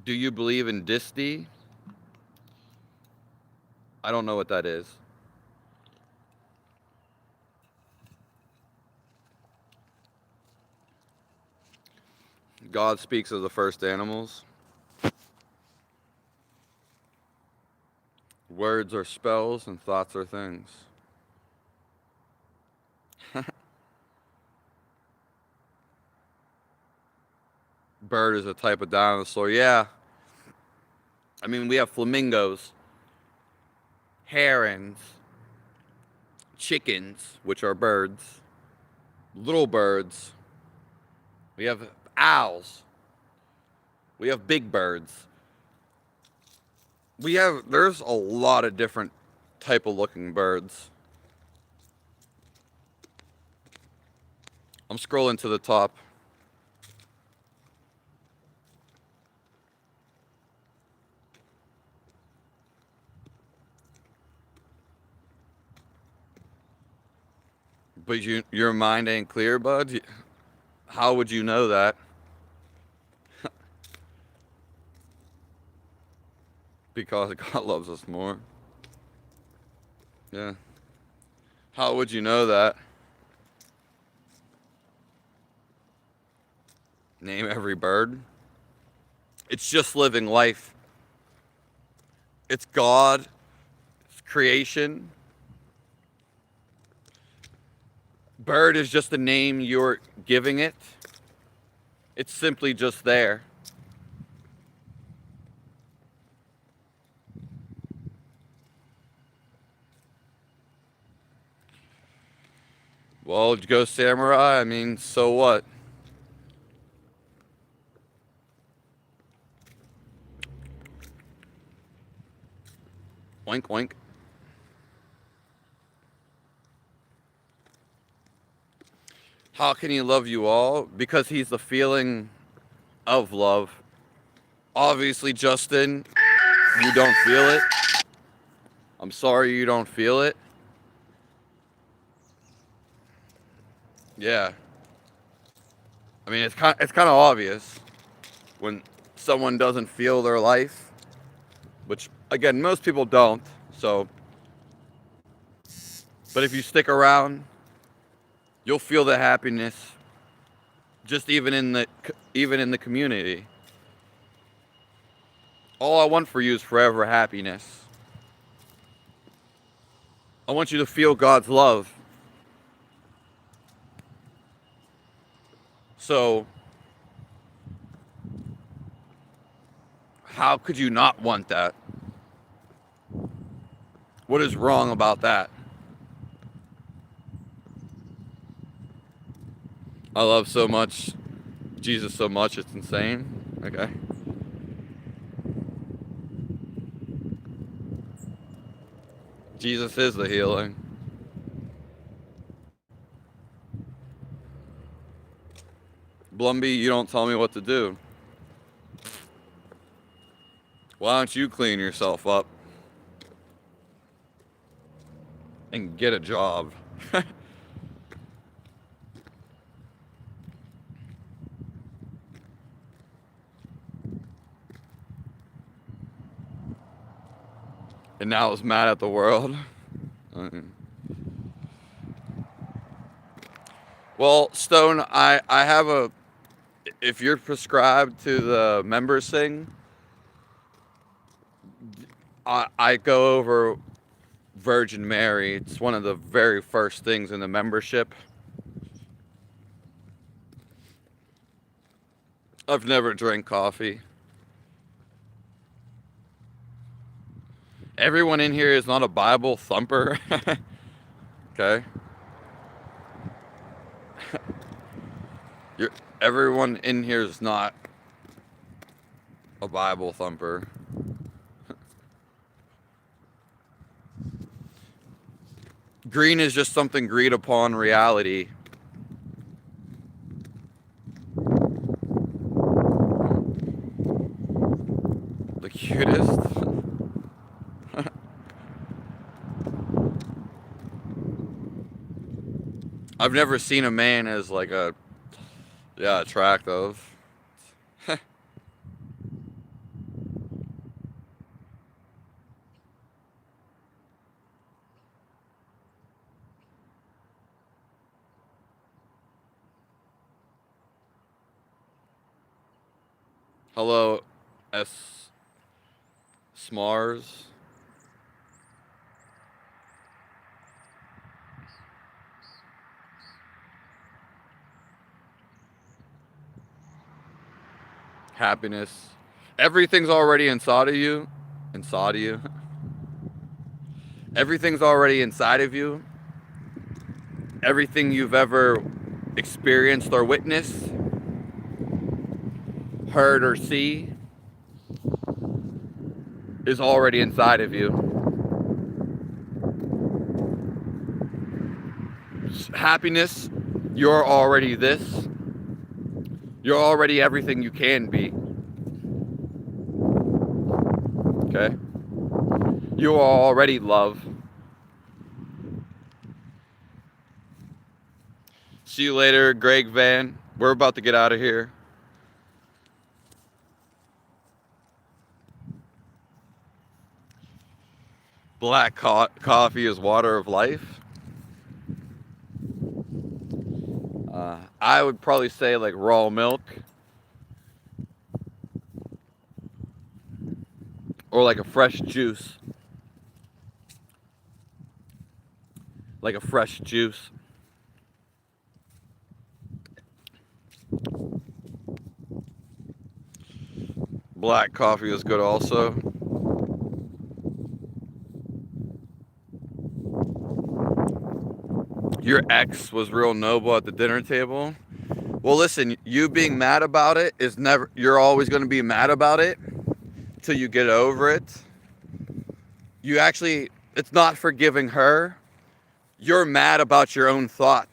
Do you believe in Disti? I don't know what that is. God speaks of the first animals. Words are spells and thoughts are things. Bird is a type of dinosaur. Yeah. I mean, we have flamingos, herons, chickens, which are birds, little birds. We have owls. We have big birds. There's a lot of different type of looking birds. I'm scrolling to the top. But your mind ain't clear, bud? How would you know that? Because God loves us more. Yeah. How would you know that? Name every bird. It's just living life. It's God. It's creation. Bird is just a name you're giving it. It's simply just there. Well, go samurai, I mean, so what? Oink, oink. How can he love you all? Because he's the feeling of love. Obviously, Justin, you don't feel it. I'm sorry you don't feel it. Yeah. I mean, it's kind of obvious when someone doesn't feel their life, which again, most people don't. So, but if you stick around, you'll feel the happiness just even in the community. All I want for you is forever happiness. I want you to feel God's love. So, how could you not want that? What is wrong about that? I love so much Jesus so much, it's insane. Okay. Jesus is the healing. Blumby, you don't tell me what to do. Why don't you clean yourself up and get a job? And now is mad at the world. Well, Stone, I have a, if you're prescribed to the members thing, I go over Virgin Mary. It's one of the very first things in the membership. I've never drank coffee. Everyone in here is not a Bible thumper. Okay. Everyone in here is not a Bible thumper. Green is just something agreed upon reality. The cutest? I've never seen a man as like a, yeah, attractive. Hello, S. Smars. Happiness. Everything's already inside of you. Inside of you. Everything's already inside of you. Everything you've ever experienced or witnessed, heard or see, is already inside of you. Happiness You're already this. You're already everything you can be. Okay? You are already love. See you later, Greg Van. We're about to get out of here. Black coffee is water of life. I would probably say like raw milk. Or like a fresh juice. Like a fresh juice. Black coffee is good also. Your ex was real noble at the dinner table. Well, listen, you being mad about it is never, you're always going to be mad about it till you get over it. You actually, it's not forgiving her. You're mad about your own thought.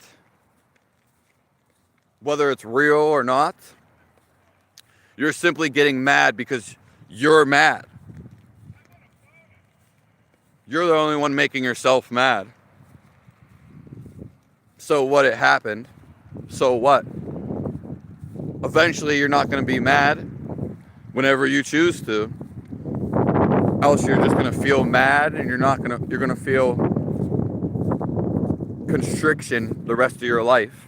Whether it's real or not, you're simply getting mad because you're mad. You're the only one making yourself mad. So what, it happened. So what? Eventually you're not going to be mad whenever you choose to. Else you're just going to feel mad and you're going to feel constriction the rest of your life.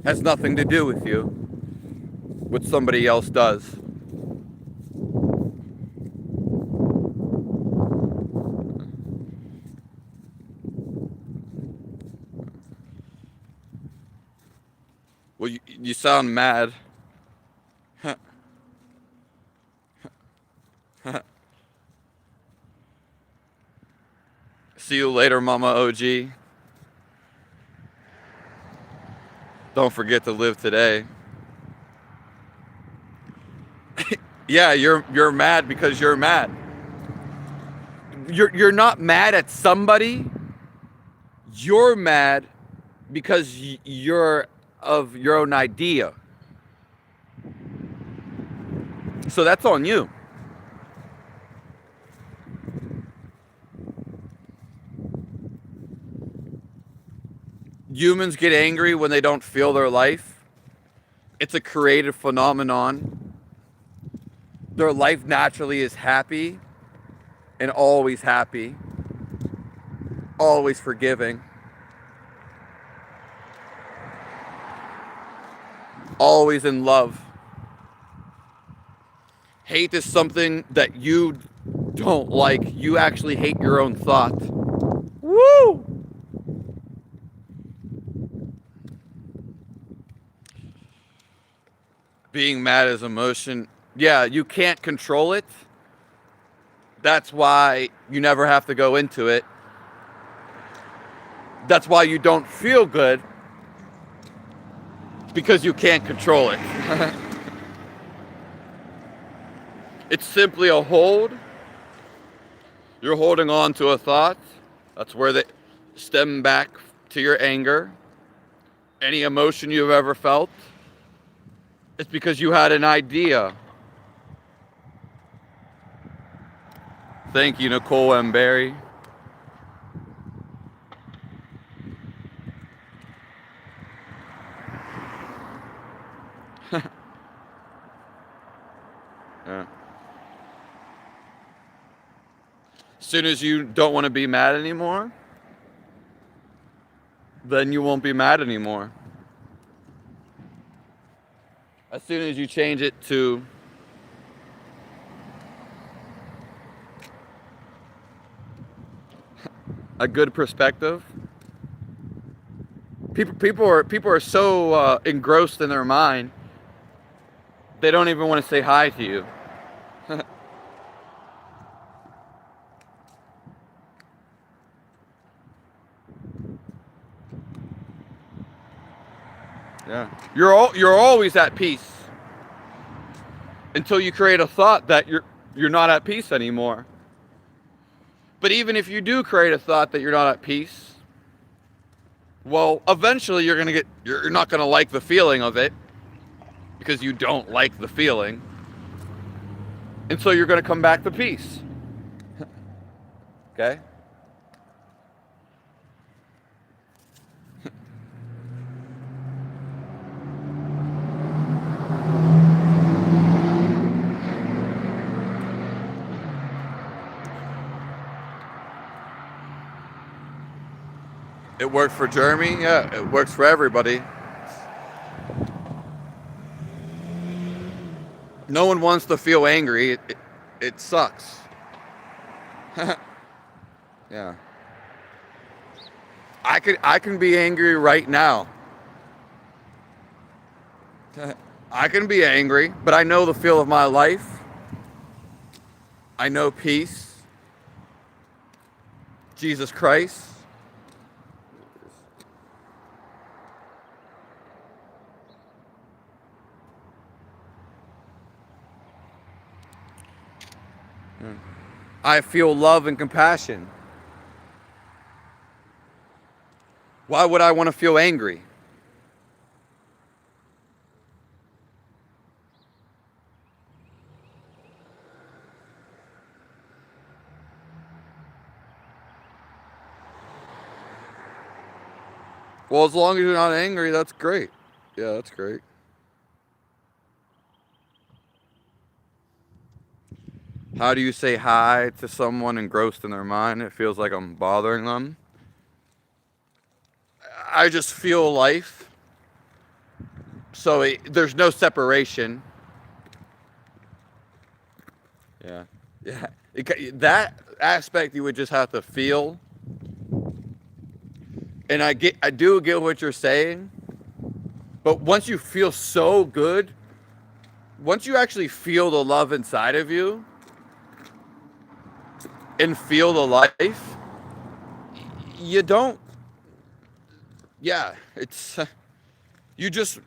Has nothing to do with you. What somebody else does. Well, you sound mad. See you later, Mama OG. Don't forget to live today. Yeah, you're mad because you're mad. You're not mad at somebody. You're mad because you're of your own idea. So that's on you. Humans get angry when they don't feel their life. It's a creative phenomenon. Their life naturally is happy and always happy, always forgiving, always in love. Hate is something that you don't like. You actually hate your own thought. Woo! Being mad is emotion. Yeah, you can't control it. That's why you never have to go into it. That's why you don't feel good. Because you can't control it. It's simply a hold. You're holding on to a thought. That's where they stem back to your anger. Any emotion you've ever felt. It's because you had an idea. Thank you, Nicole M. Berry. Yeah. As soon as you don't want to be mad anymore, then you won't be mad anymore. As soon as you change it to a good perspective, people are so engrossed in their mind, they don't even want to say hi to you. Yeah, you're always at peace until you create a thought that you're not at peace anymore. But even if you do create a thought that you're not at peace, Well, eventually you're not gonna like the feeling of it because you don't like the feeling. And so you're gonna come back to peace. Okay? It worked for Jeremy. Yeah, it works for everybody. No one wants to feel angry. It sucks. Yeah. I can be angry right now. I can be angry, but I know the feel of my life. I know peace. Jesus Christ. I feel love and compassion. Why would I want to feel angry? Well, as long as you're not angry, that's great. Yeah, that's great. How do you say hi to someone engrossed in their mind? It feels like I'm bothering them. I just feel life. So there's no separation. Yeah. Yeah. That aspect you would just have to feel. And I do get what you're saying. But once you feel so good, once you actually feel the love inside of you and feel the life, you don't. Yeah, it's it's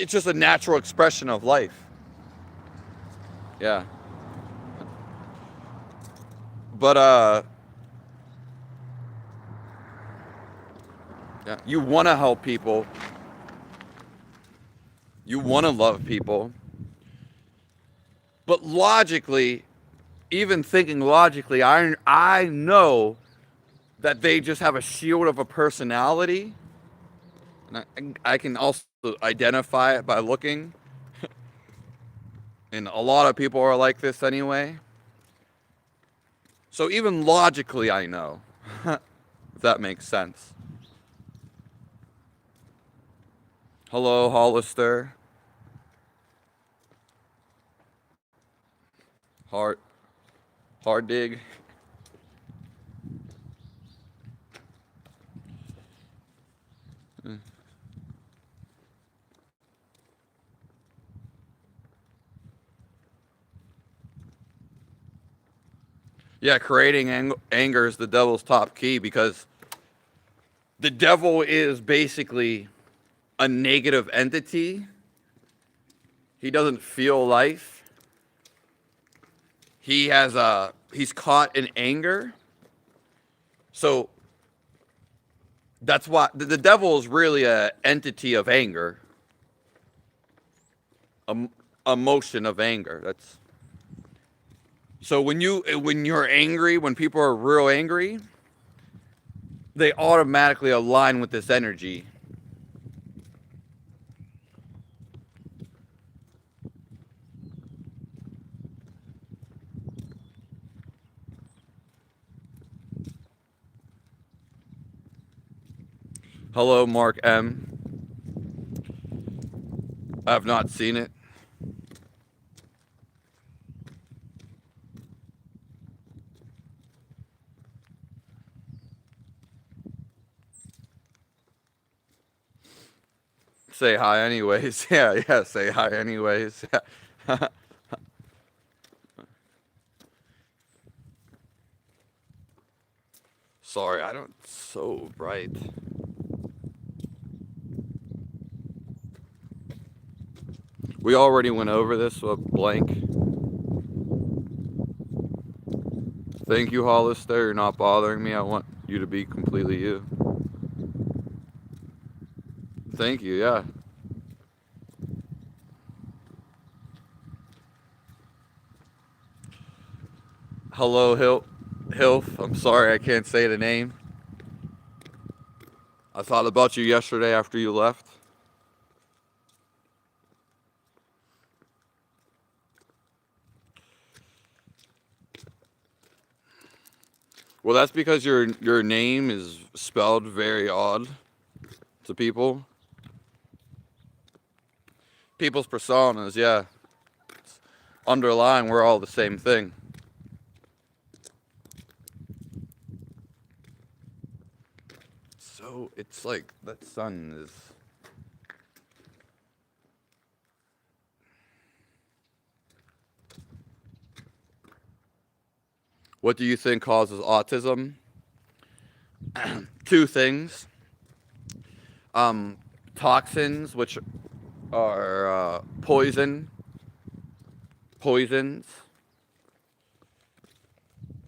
just a natural expression of life. Yeah. But yeah, you want to help people. You want to love people. But logically, even thinking logically, I know that they just have a shield of a personality. And I can also identify it by looking. And a lot of people are like this anyway. So even logically, I know. If that makes sense. Hello, Hollister. Hard dig. Yeah, creating anger is the devil's top key because the devil is basically a negative entity. He doesn't feel life. He's caught in anger. So that's why the devil is really an entity of anger, emotion of anger. That's so when you're angry, when people are real angry, they automatically align with this energy. Hello, Mark M. I have not seen it. Say hi anyways. Yeah, say hi anyways. Sorry, I don't so bright. We already went over this, so blank. Thank you, Hollister. You're not bothering me. I want you to be completely you. Thank you. Yeah. Hello, Hilf. I'm sorry I can't say the name. I thought about you yesterday after you left. Well, that's because your name is spelled very odd to people. People's personas, yeah. Underlying, we're all the same thing. So it's like that sun is. What do you think causes autism? Two things. Toxins, which are poisons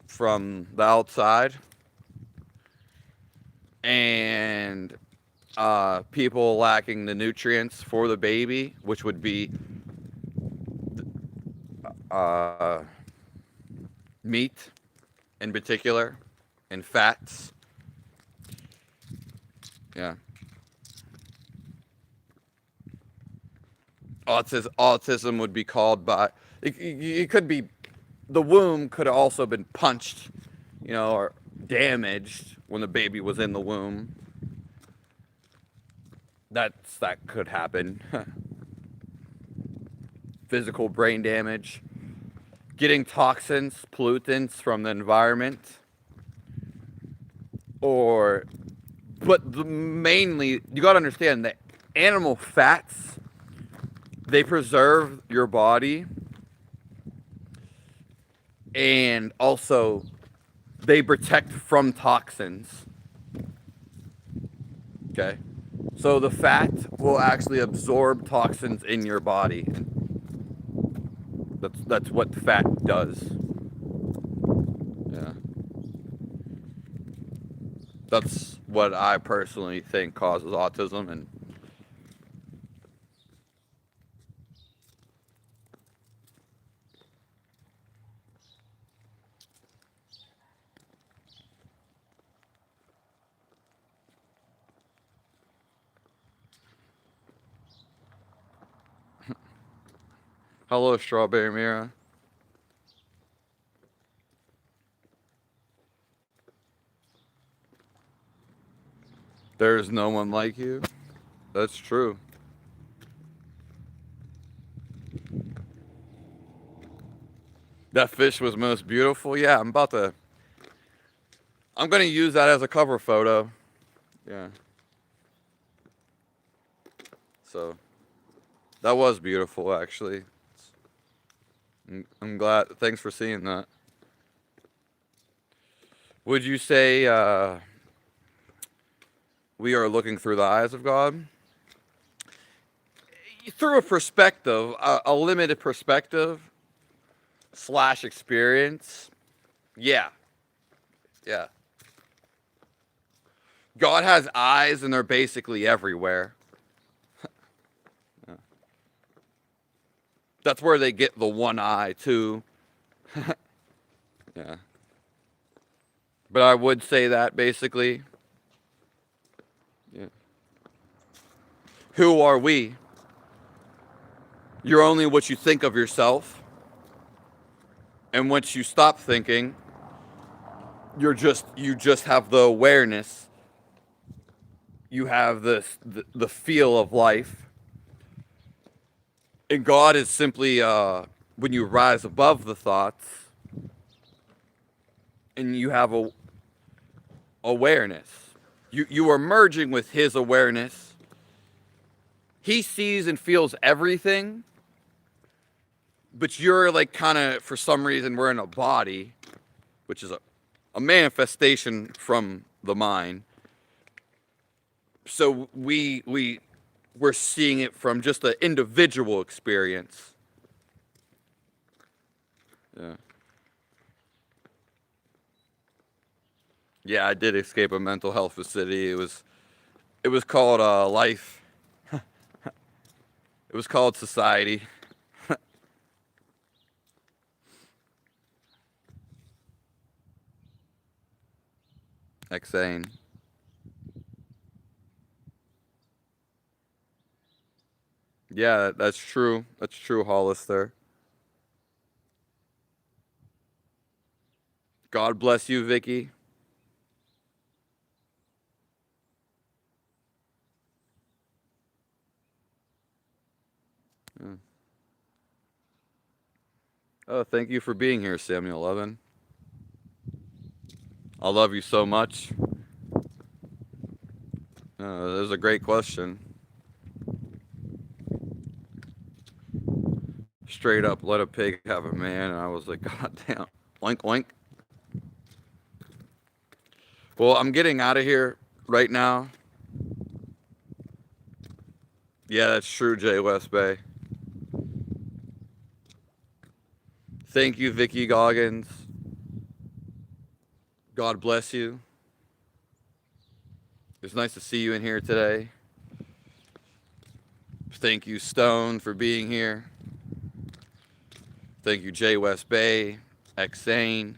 from the outside, and people lacking the nutrients for the baby, which would be meat in particular and fats. Yeah. Autism would be called by, it could be, the womb could have also been punched, or damaged when the baby was in the womb. That could happen. Physical brain damage, getting toxins, pollutants from the environment, but mainly, you got to understand that animal fats, they preserve your body, and also they protect from toxins. Okay? So the fat will actually absorb toxins in your body. That's what fat does. Yeah. That's what I personally think causes autism. And hello, Strawberry Mira. There's no one like you. That's true. That fish was most beautiful. Yeah, I'm gonna use that as a cover photo. Yeah. So that was beautiful, actually. I'm glad. Thanks for seeing that. Would you say we are looking through the eyes of God? Through a perspective, a limited perspective / experience. Yeah. Yeah. God has eyes, and they're basically everywhere. Yeah. That's where they get the one eye, too. Yeah. But I would say that, basically. Yeah. Who are we? You're only what you think of yourself. And once you stop thinking, you just have the awareness. You have the feel of life. And God is simply when you rise above the thoughts and you have a awareness. You are merging with his awareness. He sees and feels everything, but you're like kind of, for some reason, we're in a body, which is a manifestation from the mind. So we're seeing it from just an individual experience. Yeah. Yeah, I did escape a mental health facility. It was called Life It was called Society. Xane. Yeah, that's true. That's true, Hollister. God bless you, Vicky. Yeah. Oh, thank you for being here, Samuel Levin. I love you so much. That was a great question. Straight up, let a pig have a man. And I was like, God damn. Oink, oink. Well, I'm getting out of here right now. Yeah, that's true, Jay West Bay. Thank you, Vicky Goggins. God bless you. It's nice to see you in here today. Thank you, Stone, for being here. Thank you, Jay West Bay, Xane,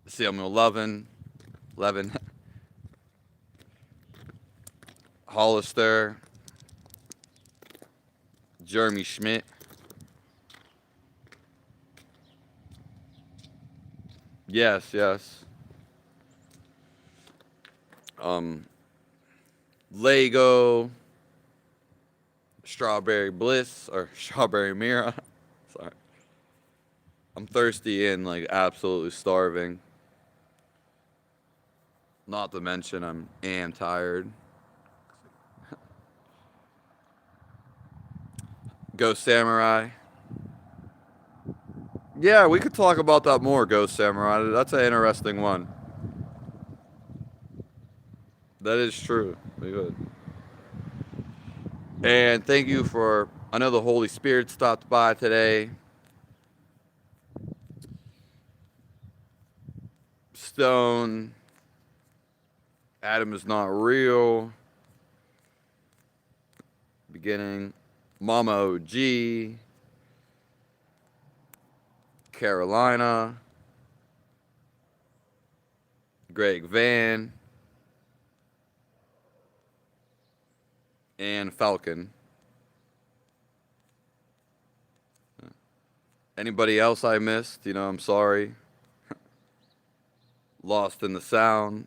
Samuel Levin, Hollister, Jeremy Schmidt. Yes, yes. Lego, Strawberry Bliss, or Strawberry Mira. Sorry. I'm thirsty and like absolutely starving. Not to mention I am tired. Ghost Samurai. Yeah, we could talk about that more, Ghost Samurai. That's an interesting one. That is true. We could. And thank you for, I know the Holy Spirit stopped by today. Stone. Adam is not real. Beginning. Mama OG. Carolina. Greg Van. And Falcon. Anybody else I missed? You know, I'm sorry. Lost in the sound.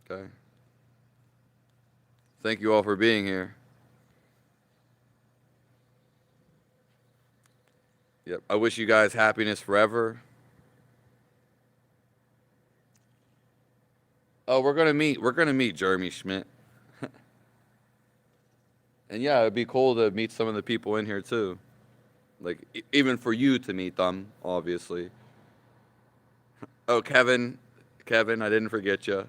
Okay. Thank you all for being here. Yep. I wish you guys happiness forever. Oh, we're gonna meet Jeremy Schmidt. And yeah, it'd be cool to meet some of the people in here too. Like even for you to meet them, obviously. Oh, Kevin, I didn't forget you.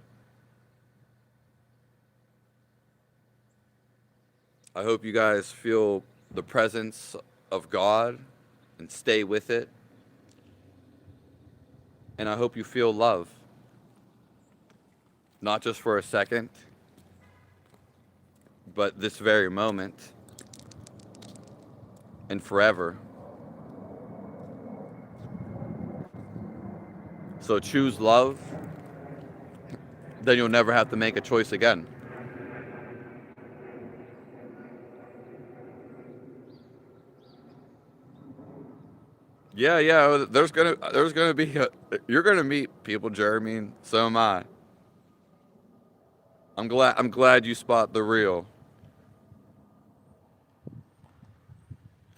I hope you guys feel the presence of God and stay with it. And I hope you feel love. Not just for a second, but this very moment and forever. So choose love, then you'll never have to make a choice again. Yeah. There's gonna be you're gonna meet people, Jeremy, and so am I. I'm glad you spot the real.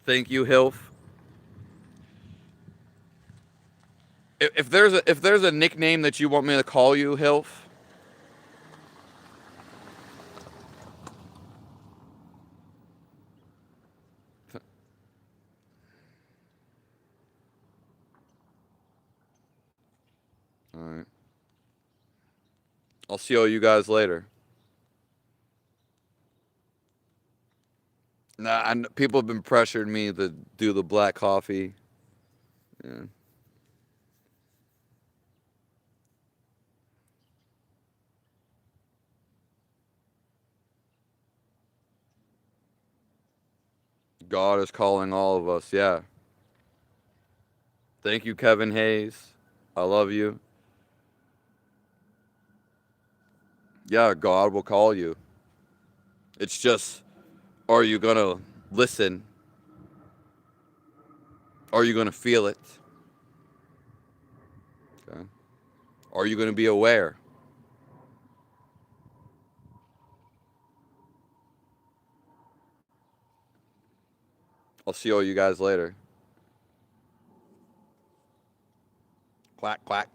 Thank you, Hilf. If there's a nickname that you want me to call you, Hilf. All right. I'll see all you guys later. Nah, people have been pressuring me to do the black coffee. Yeah. God is calling all of us, yeah. Thank you, Kevin Hayes. I love you. Yeah, God will call you. It's just, are you going to listen? Are you going to feel it? Okay. Are you going to be aware? I'll see all you guys later. Quack, quack.